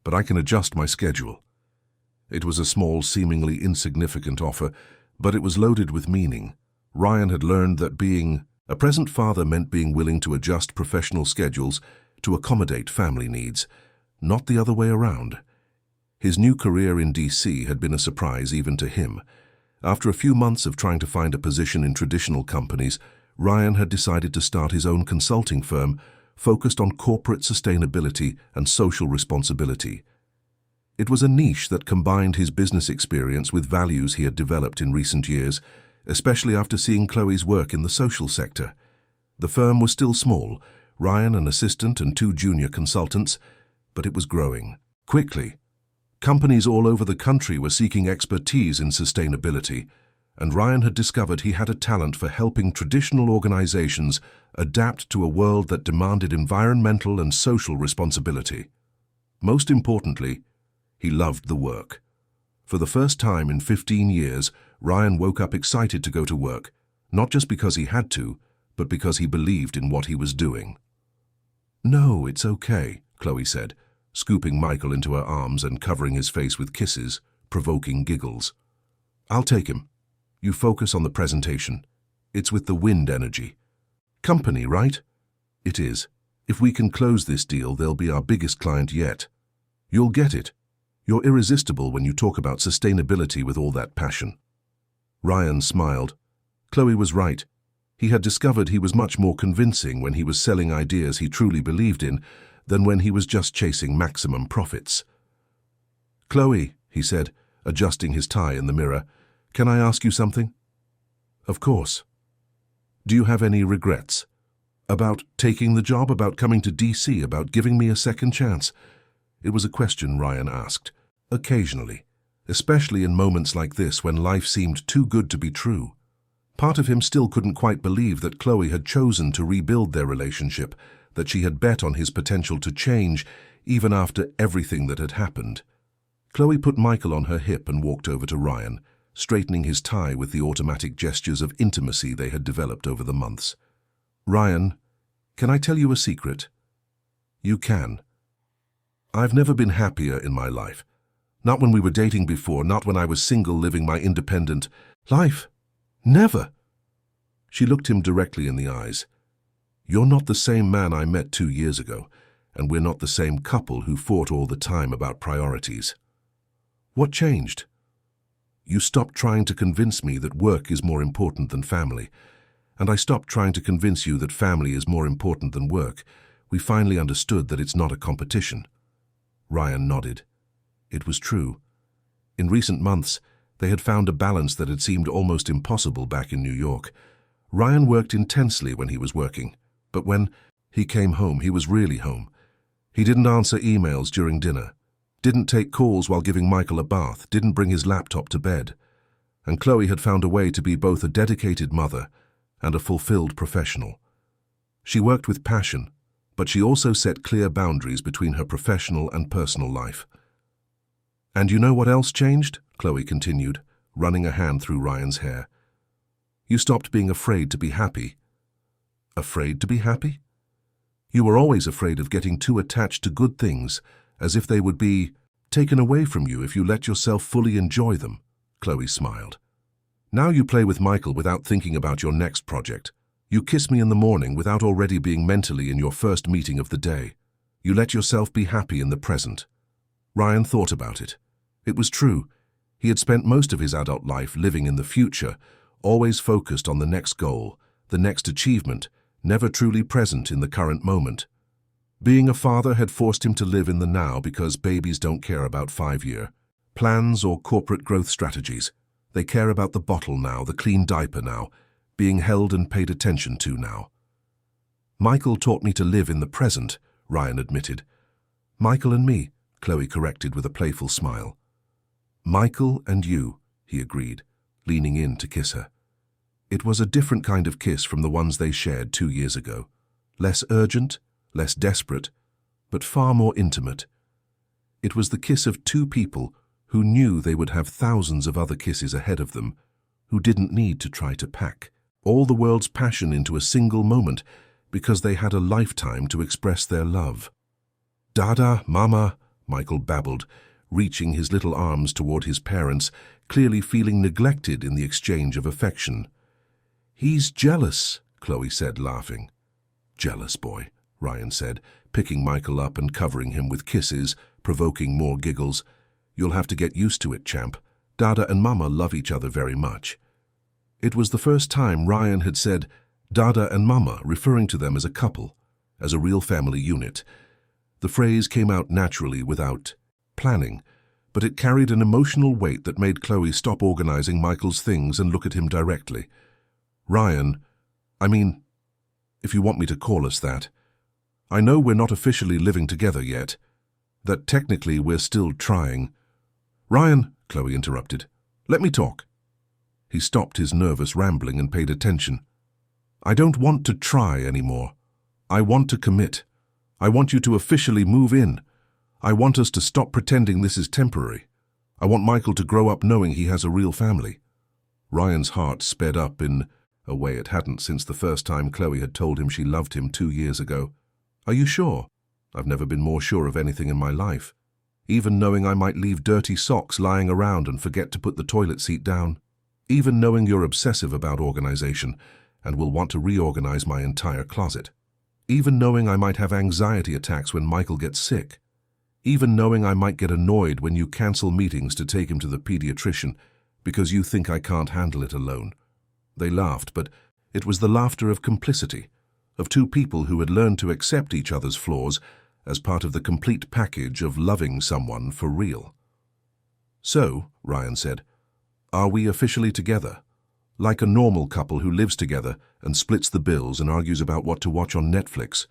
but I can adjust my schedule." It was a small, seemingly insignificant offer, but it was loaded with meaning. Ryan had learned that being a present father meant being willing to adjust professional schedules to accommodate family needs, not the other way around. His new career in D.C. had been a surprise even to him. After a few months of trying to find a position in traditional companies, Ryan had decided to start his own consulting firm focused on corporate sustainability and social responsibility. It was a niche that combined his business experience with values he had developed in recent years, especially after seeing Chloe's work in the social sector. The firm was still small, Ryan an assistant and 2 junior consultants, but it was growing quickly. Companies all over the country were seeking expertise in sustainability, and Ryan had discovered he had a talent for helping traditional organizations adapt to a world that demanded environmental and social responsibility. Most importantly, he loved the work. For the first time in 15 years, Ryan woke up excited to go to work, not just because he had to, but because he believed in what he was doing. "No, it's okay," Chloe said, scooping Michael into her arms and covering his face with kisses, provoking giggles. "I'll take him. You focus on the presentation. It's with the wind energy. Company, right?" "It is. If we can close this deal, they'll be our biggest client yet. You'll get it. You're irresistible when you talk about sustainability with all that passion." Ryan smiled. Chloe was right. He had discovered he was much more convincing when he was selling ideas he truly believed in than when he was just chasing maximum profits. "Chloe," he said, adjusting his tie in the mirror, "can I ask you something?" "Of course." "Do you have any regrets? About taking the job, about coming to D.C., about giving me a second chance?" It was a question Ryan asked, occasionally, especially in moments like this when life seemed too good to be true. Part of him still couldn't quite believe that Chloe had chosen to rebuild their relationship, that she had bet on his potential to change even after everything that had happened. Chloe put Michael on her hip and walked over to Ryan, straightening his tie with the automatic gestures of intimacy they had developed over the months. "Ryan, can I tell you a secret?" You can. I've never been happier in my life. Not when we were dating before, not when I was single living my independent life. Never. She looked him directly in the eyes. You're not the same man I met 2 years ago, and we're not the same couple who fought all the time about priorities. What changed? You stopped trying to convince me that work is more important than family, and I stopped trying to convince you that family is more important than work. We finally understood that it's not a competition. Ryan nodded. It was true. In recent months, they had found a balance that had seemed almost impossible back in New York. Ryan worked intensely when he was working, but when he came home, he was really home. He didn't answer emails during dinner, didn't take calls while giving Michael a bath, didn't bring his laptop to bed. And Chloe had found a way to be both a dedicated mother and a fulfilled professional. She worked with passion, but she also set clear boundaries between her professional and personal life. And you know what else changed? Chloe continued, running a hand through Ryan's hair. You stopped being afraid to be happy. Afraid to be happy? You were always afraid of getting too attached to good things, as if they would be taken away from you if you let yourself fully enjoy them. Chloe smiled. Now you play with Michael without thinking about your next project. You kiss me in the morning without already being mentally in your first meeting of the day. You let yourself be happy in the present. Ryan thought about it. It was true. He had spent most of his adult life living in the future, always focused on the next goal, the next achievement, never truly present in the current moment. Being a father had forced him to live in the now because babies don't care about 5-year plans or corporate growth strategies. They care about the bottle now, the clean diaper now, being held and paid attention to now. Michael taught me to live in the present, Ryan admitted. Michael and me, Chloe corrected with a playful smile. Michael and you, he agreed, leaning in to kiss her. It was a different kind of kiss from the ones they shared 2 years ago. Less urgent, less desperate, but far more intimate. It was the kiss of two people who knew they would have thousands of other kisses ahead of them, who didn't need to try to pack all the world's passion into a single moment because they had a lifetime to express their love. Dada, Mama, Michael babbled, reaching his little arms toward his parents, clearly feeling neglected in the exchange of affection. He's jealous, Chloe said, laughing. Jealous boy, Ryan said, picking Michael up and covering him with kisses, provoking more giggles. You'll have to get used to it, champ. Dada and Mama love each other very much. It was the first time Ryan had said Dada and Mama, referring to them as a couple, as a real family unit. The phrase came out naturally without planning, but it carried an emotional weight that made Chloe stop organizing Michael's things and look at him directly. Ryan, if you want me to call us that, I know we're not officially living together yet, that technically we're still trying. Ryan, Chloe interrupted, let me talk. He stopped his nervous rambling and paid attention. I don't want to try anymore. I want to commit. I want you to officially move in. I want us to stop pretending this is temporary. I want Michael to grow up knowing he has a real family. Ryan's heart sped up in a way it hadn't since the first time Chloe had told him she loved him 2 years ago. Are you sure? I've never been more sure of anything in my life. Even knowing I might leave dirty socks lying around and forget to put the toilet seat down. Even knowing you're obsessive about organization and will want to reorganize my entire closet. Even knowing I might have anxiety attacks when Michael gets sick. Even knowing I might get annoyed when you cancel meetings to take him to the pediatrician because you think I can't handle it alone. They laughed, but it was the laughter of complicity, of two people who had learned to accept each other's flaws as part of the complete package of loving someone for real. So, Ryan said, are we officially together? Like a normal couple who lives together and splits the bills and argues about what to watch on Netflix.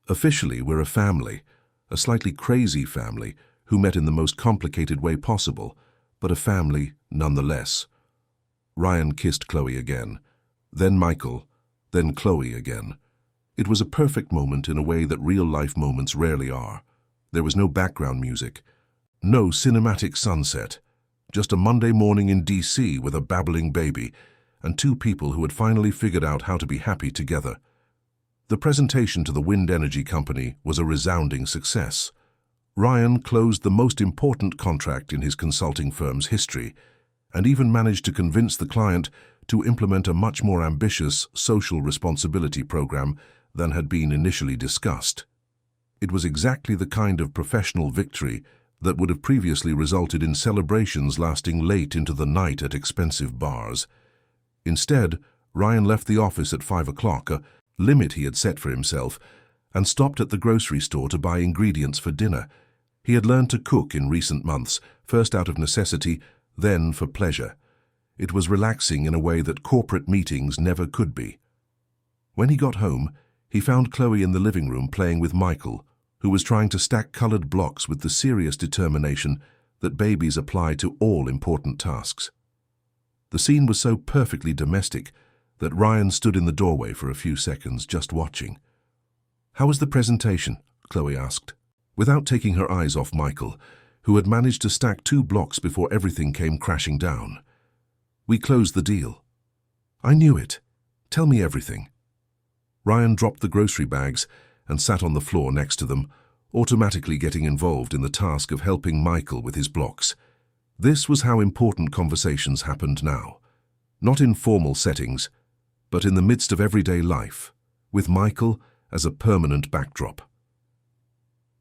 Officially, we're a family, a slightly crazy family who met in the most complicated way possible, but a family nonetheless. Ryan kissed Chloe again, then Michael, then Chloe again. It was a perfect moment in a way that real-life moments rarely are. There was no background music, no cinematic sunset, just a Monday morning in D.C. with a babbling baby and two people who had finally figured out how to be happy together. The presentation to the wind energy company was a resounding success. Ryan closed the most important contract in his consulting firm's history, and even managed to convince the client to implement a much more ambitious social responsibility program than had been initially discussed. It was exactly the kind of professional victory that would have previously resulted in celebrations lasting late into the night at expensive bars. Instead, Ryan left the office at 5 o'clock, a limit he had set for himself, and stopped at the grocery store to buy ingredients for dinner. He had learned to cook in recent months, first out of necessity, then for pleasure. It was relaxing in a way that corporate meetings never could be. When he got home, he found Chloe in the living room playing with Michael, who was trying to stack colored blocks with the serious determination that babies apply to all important tasks. The scene was so perfectly domestic that Ryan stood in the doorway for a few seconds, just watching. "How was the presentation?" Chloe asked, without taking her eyes off Michael, who had managed to stack 2 blocks before everything came crashing down. "We closed the deal." "I knew it. Tell me everything." Ryan dropped the grocery bags and sat on the floor next to them, automatically getting involved in the task of helping Michael with his blocks. This was how important conversations happened now. Not in formal settings, but in the midst of everyday life, with Michael as a permanent backdrop.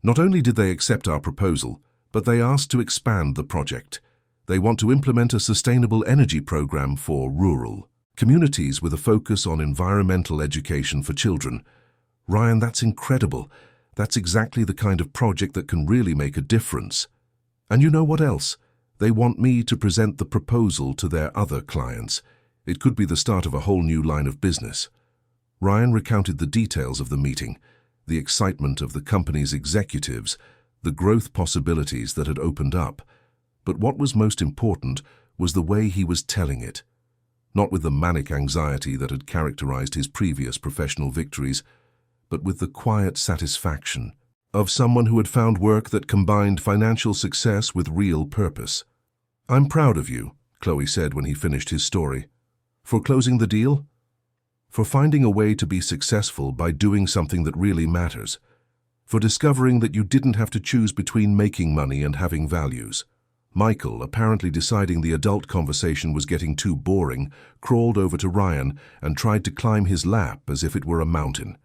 Not only did they accept our proposal, but they asked to expand the project. They want to implement a sustainable energy program for rural communities with a focus on environmental education for children. Ryan, that's incredible. That's exactly the kind of project that can really make a difference. And you know what else? They want me to present the proposal to their other clients. It could be the start of a whole new line of business. Ryan recounted the details of the meeting, the excitement of the company's executives, the growth possibilities that had opened up. But what was most important was the way he was telling it. Not with the manic anxiety that had characterized his previous professional victories, but with the quiet satisfaction of someone who had found work that combined financial success with real purpose. "I'm proud of you," Chloe said when he finished his story. "For closing the deal? For finding a way to be successful by doing something that really matters. For discovering that you didn't have to choose between making money and having values." Michael, apparently deciding the adult conversation was getting too boring, crawled over to Ryan and tried to climb his lap as if it were a mountain.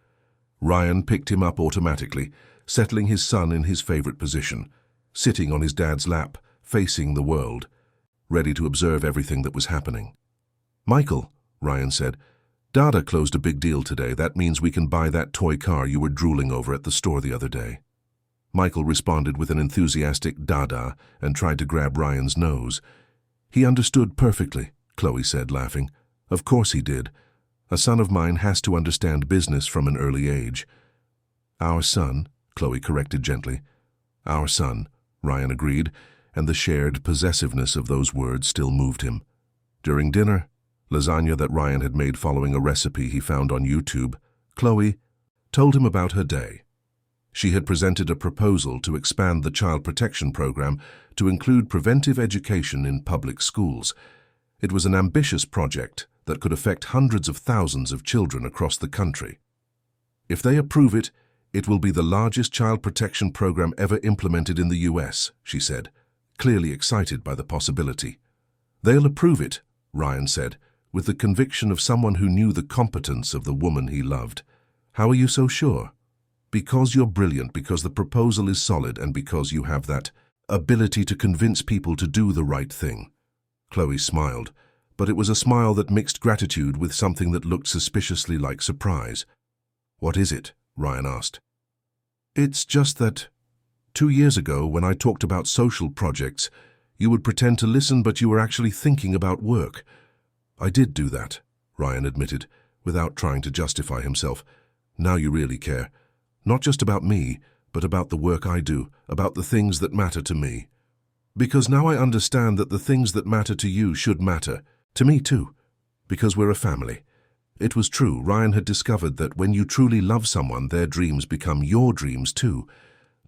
Ryan picked him up automatically, settling his son in his favorite position, sitting on his dad's lap, facing the world, ready to observe everything that was happening. "Michael," Ryan said, "Dada closed a big deal today. That means we can buy that toy car you were drooling over at the store the other day." Michael responded with an enthusiastic Dada and tried to grab Ryan's nose. "He understood perfectly," Chloe said, laughing. "Of course he did. A son of mine has to understand business from an early age." "Our son," Chloe corrected gently. "Our son," Ryan agreed, and the shared possessiveness of those words still moved him. During dinner, lasagna that Ryan had made following a recipe he found on YouTube, Chloe told him about her day. She had presented a proposal to expand the child protection program to include preventive education in public schools. It was an ambitious project that could affect hundreds of thousands of children across the country. "If they approve it, it will be the largest child protection program ever implemented in the US," she said, clearly excited by the possibility. "They'll approve it," Ryan said, with the conviction of someone who knew the competence of the woman he loved. "How are you so sure?" "Because you're brilliant, because the proposal is solid, and because you have that ability to convince people to do the right thing." Chloe smiled, but it was a smile that mixed gratitude with something that looked suspiciously like surprise. "What is it?" Ryan asked. "It's just that 2 years ago, when I talked about social projects, you would pretend to listen, but you were actually thinking about work." "I did do that," Ryan admitted, without trying to justify himself. "Now you really care. Not just about me, but about the work I do, about the things that matter to me. Because now I understand that the things that matter to you should matter to me too, because we're a family." It was true. Ryan had discovered that when you truly love someone, their dreams become your dreams too.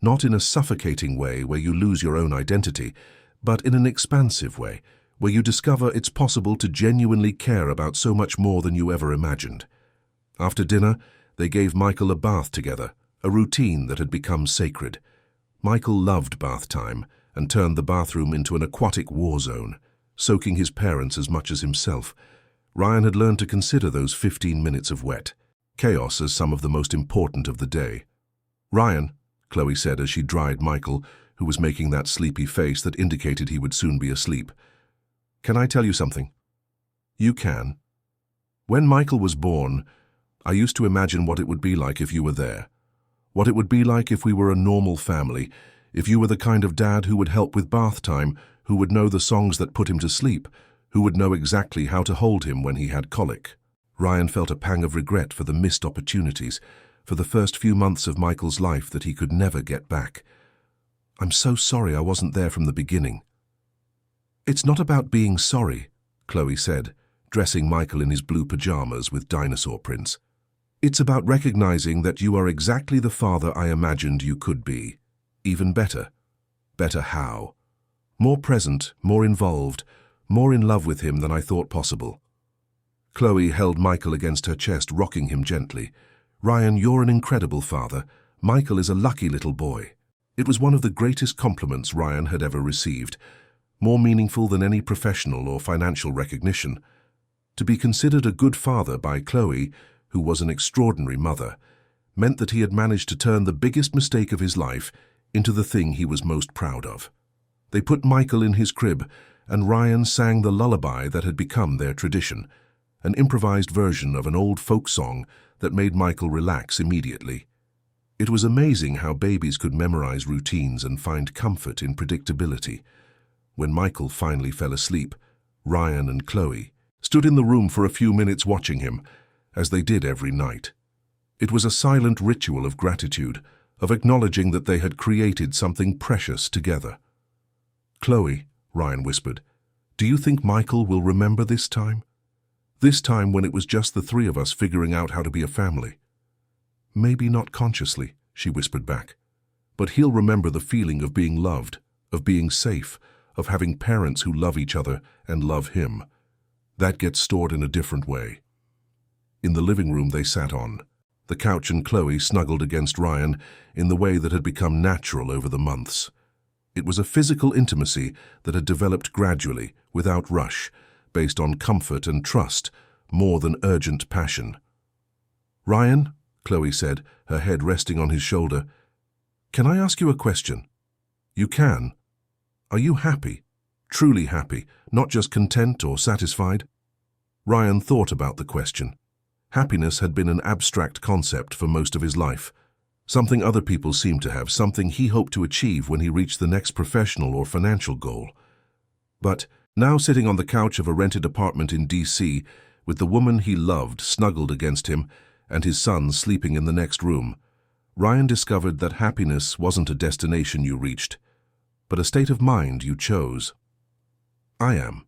Not in a suffocating way where you lose your own identity, but in an expansive way, where you discover it's possible to genuinely care about so much more than you ever imagined. After dinner, They gave Michael a bath together, a routine that had become sacred. Michael loved bath time and turned the bathroom into an aquatic war zone, soaking his parents as much as himself. Ryan had learned to consider those 15 minutes of wet chaos as some of the most important of the day. "Ryan," Chloe said as she dried Michael, who was making that sleepy face that indicated he would soon be asleep. "Can I tell you something?" "You can." "When Michael was born, I used to imagine what it would be like if you were there. What it would be like if we were a normal family, if you were the kind of dad who would help with bath time, who would know the songs that put him to sleep, who would know exactly how to hold him when he had colic." Ryan felt a pang of regret for the missed opportunities, for the first few months of Michael's life that he could never get back. "I'm so sorry I wasn't there from the beginning." "It's not about being sorry," Chloe said, dressing Michael in his blue pajamas with dinosaur prints. "It's about recognizing that you are exactly the father I imagined you could be. Even better. Better how? More present, more involved, more in love with him than I thought possible." Chloe held Michael against her chest, rocking him gently. "Ryan, you're an incredible father. Michael is a lucky little boy." It was one of the greatest compliments Ryan had ever received, more meaningful than any professional or financial recognition. To be considered a good father by Chloe, who was an extraordinary mother, meant that he had managed to turn the biggest mistake of his life into the thing he was most proud of. They put Michael in his crib, and Ryan sang the lullaby that had become their tradition, an improvised version of an old folk song that made Michael relax immediately. It was amazing how babies could memorize routines and find comfort in predictability. When Michael finally fell asleep, Ryan and Chloe stood in the room for a few minutes watching him, as they did every night. It was a silent ritual of gratitude, of acknowledging that they had created something precious together. "Chloe," Ryan whispered, "do you think Michael will remember this time? This time when it was just the three of us figuring out how to be a family?" "Maybe not consciously," she whispered back, "but he'll remember the feeling of being loved, of being safe, of having parents who love each other and love him. That gets stored in a different way." In the living room they sat on, the couch and Chloe snuggled against Ryan in the way that had become natural over the months. It was a physical intimacy that had developed gradually, without rush, based on comfort and trust, more than urgent passion. "Ryan," Chloe said, her head resting on his shoulder, "can I ask you a question?" "You can. Are you happy? Truly happy, not just content or satisfied?" Ryan thought about the question. Happiness had been an abstract concept for most of his life, something other people seemed to have, something he hoped to achieve when he reached the next professional or financial goal. But now, sitting on the couch of a rented apartment in D.C., with the woman he loved snuggled against him and his son sleeping in the next room, Ryan discovered that happiness wasn't a destination you reached, but a state of mind you chose. "I am.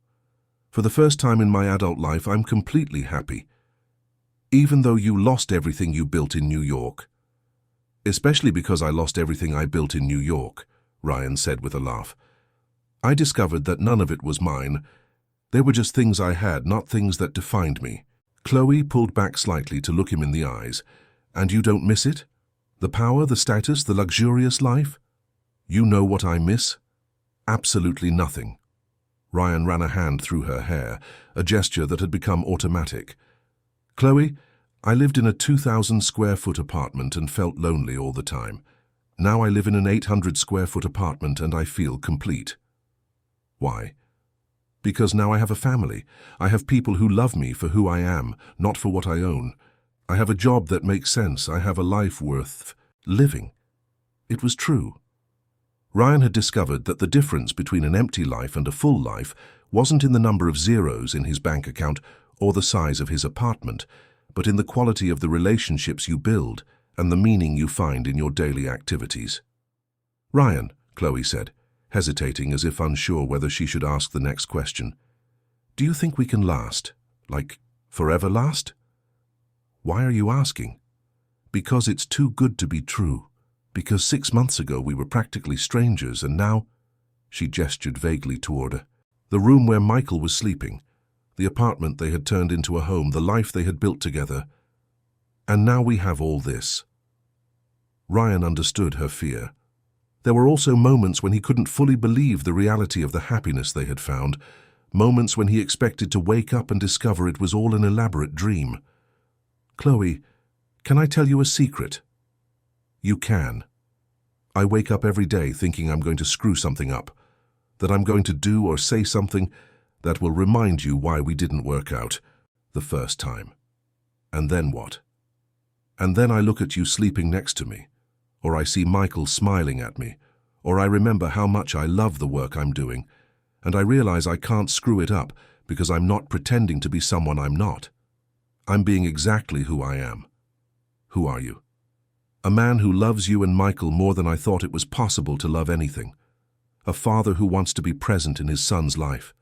For the first time in my adult life, I'm completely happy. Even though you lost everything you built in New York." "Especially because I lost everything I built in New York," Ryan said with a laugh. "I discovered that none of it was mine. They were just things I had, not things that defined me." Chloe pulled back slightly to look him in the eyes. "And you don't miss it? The power, the status, the luxurious life? You know what I miss? Absolutely nothing." Ryan ran a hand through her hair, a gesture that had become automatic. "Chloe, I lived in a 2,000-square-foot apartment and felt lonely all the time. Now I live in an 800-square-foot apartment and I feel complete." "Why?" "Because now I have a family. I have people who love me for who I am, not for what I own. I have a job that makes sense. I have a life worth living." It was true. Ryan had discovered that the difference between an empty life and a full life wasn't in the number of zeros in his bank account or the size of his apartment, but in the quality of the relationships you build and the meaning you find in your daily activities. "Ryan," Chloe said, hesitating as if unsure whether she should ask the next question, "do you think we can last? Like, forever last?" "Why are you asking?" "Because it's too good to be true. Because 6 months ago we were practically strangers, and now—" She gestured vaguely toward the room where Michael was sleeping, the apartment they had turned into a home, the life they had built together. And now we have all this. Ryan understood her fear. There were also moments when he couldn't fully believe the reality of the happiness they had found, moments when he expected to wake up and discover it was all an elaborate dream. "Chloe, can I tell you a secret?" "You can. I wake up every day thinking I'm going to screw something up, that I'm going to do or say something that will remind you why we didn't work out the first time. And then what? And then I look at you sleeping next to me, or I see Michael smiling at me, or I remember how much I love the work I'm doing, and I realize I can't screw it up because I'm not pretending to be someone I'm not. I'm being exactly who I am." "Who are you?" "A man who loves you and Michael more than I thought it was possible to love anything. A father who wants to be present in his son's life.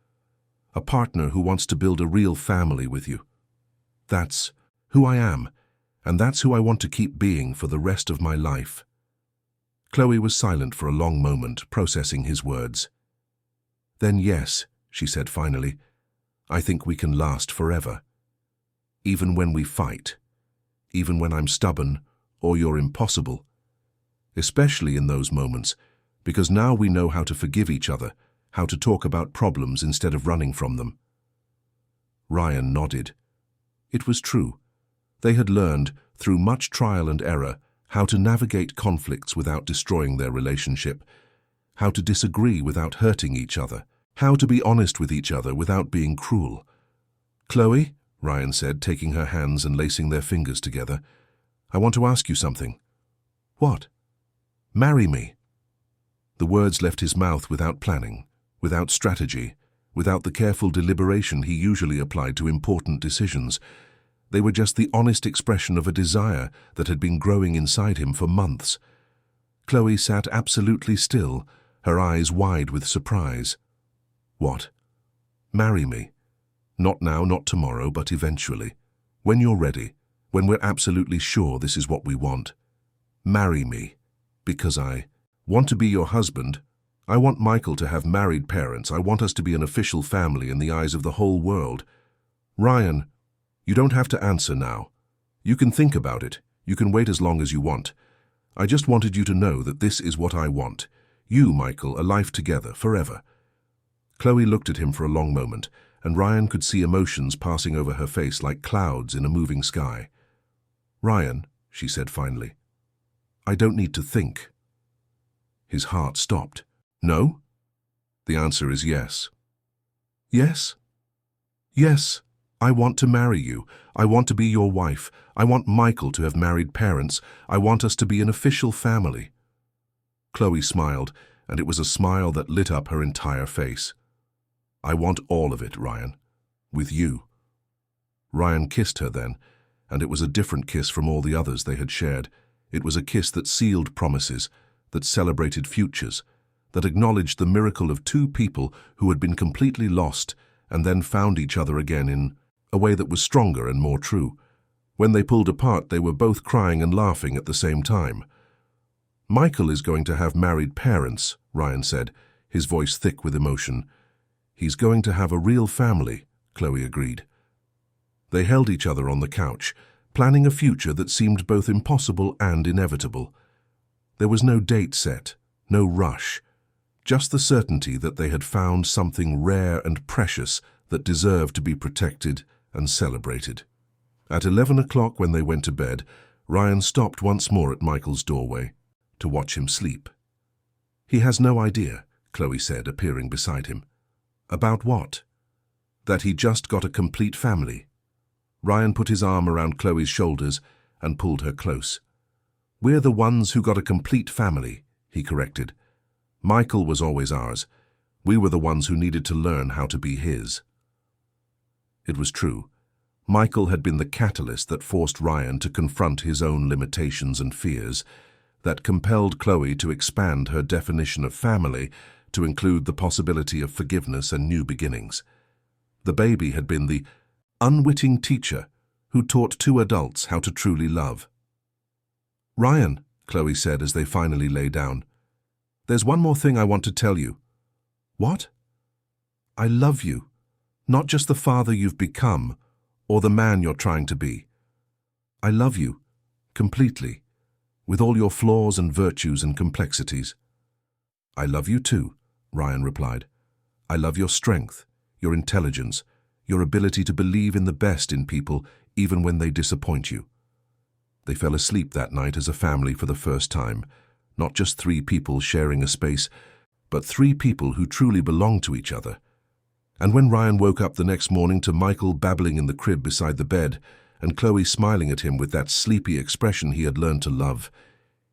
A partner who wants to build a real family with you. That's who I am, and that's who I want to keep being for the rest of my life." Chloe was silent for a long moment, processing his words. "Then yes," she said finally, "I think we can last forever. Even when we fight, even when I'm stubborn or you're impossible. Especially in those moments, because now we know how to forgive each other, how to talk about problems instead of running from them." Ryan nodded. It was true. They had learned, through much trial and error, how to navigate conflicts without destroying their relationship, how to disagree without hurting each other, how to be honest with each other without being cruel. "Chloe," Ryan said, taking her hands and lacing their fingers together, "I want to ask you something." "What?" "Marry me." The words left his mouth without planning, without strategy, without the careful deliberation he usually applied to important decisions. They were just the honest expression of a desire that had been growing inside him for months. Chloe sat absolutely still, her eyes wide with surprise. "What?" "Marry me. Not now, not tomorrow, but eventually. When you're ready, when we're absolutely sure this is what we want. Marry me. Because I want to be your husband. I want Michael to have married parents. I want us to be an official family in the eyes of the whole world. Ryan, you don't have to answer now. You can think about it. You can wait as long as you want. I just wanted you to know that this is what I want. You, Michael, a life together, forever." Chloe looked at him for a long moment, and Ryan could see emotions passing over her face like clouds in a moving sky. "Ryan," she said finally, "I don't need to think." His heart stopped. "No?" "The answer is yes." "Yes?" "Yes. I want to marry you. I want to be your wife. I want Michael to have married parents. I want us to be an official family." Chloe smiled, and it was a smile that lit up her entire face. "I want all of it, Ryan. With you." Ryan kissed her then, and it was a different kiss from all the others they had shared. It was a kiss that sealed promises, that celebrated futures, that acknowledged the miracle of two people who had been completely lost and then found each other again in a way that was stronger and more true. When they pulled apart, they were both crying and laughing at the same time. "Michael is going to have married parents," Ryan said, his voice thick with emotion. "He's going to have a real family," Chloe agreed. They held each other on the couch, planning a future that seemed both impossible and inevitable. There was no date set, no rush, just the certainty that they had found something rare and precious that deserved to be protected and celebrated. At 11 o'clock, when they went to bed, Ryan stopped once more at Michael's doorway to watch him sleep. "He has no idea," Chloe said, appearing beside him. "About what?" "That he just got a complete family." Ryan put his arm around Chloe's shoulders and pulled her close. "We're the ones who got a complete family," he corrected. "Michael was always ours. We were the ones who needed to learn how to be his." It was true. Michael had been the catalyst that forced Ryan to confront his own limitations and fears, that compelled Chloe to expand her definition of family to include the possibility of forgiveness and new beginnings. The baby had been the unwitting teacher who taught two adults how to truly love. "Ryan," Chloe said as they finally lay down, "there's one more thing I want to tell you." "What?" "I love you. Not just the father you've become, or the man you're trying to be. I love you, completely, with all your flaws and virtues and complexities. I love you too, Ryan replied. I love your strength, your intelligence, your ability to believe in the best in people even when they disappoint you. They fell asleep that night as a family for the first time, not just three people sharing a space, but three people who truly belonged to each other. And when Ryan woke up the next morning to Michael babbling in the crib beside the bed and Chloe smiling at him with that sleepy expression he had learned to love,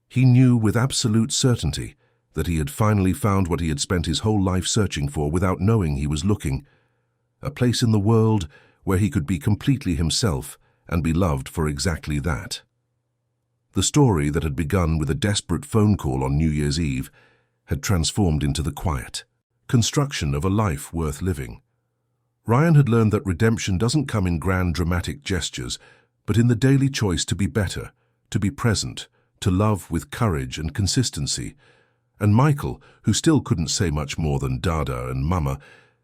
he knew with absolute certainty that he had finally found what he had spent his whole life searching for without knowing he was looking: a place in the world where he could be completely himself and be loved for exactly that. The story that had begun with a desperate phone call on New Year's Eve had transformed into the quiet construction of a life worth living. Ryan had learned that redemption doesn't come in grand dramatic gestures, but in the daily choice to be better, to be present, to love with courage and consistency. And Michael, who still couldn't say much more than Dada and Mama,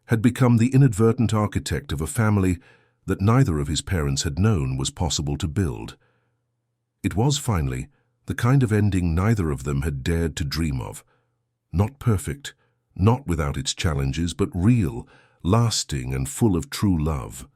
had become the inadvertent architect of a family that neither of his parents had known was possible to build. It was, finally, the kind of ending neither of them had dared to dream of. Not perfect, not without its challenges, but real, lasting and full of true love.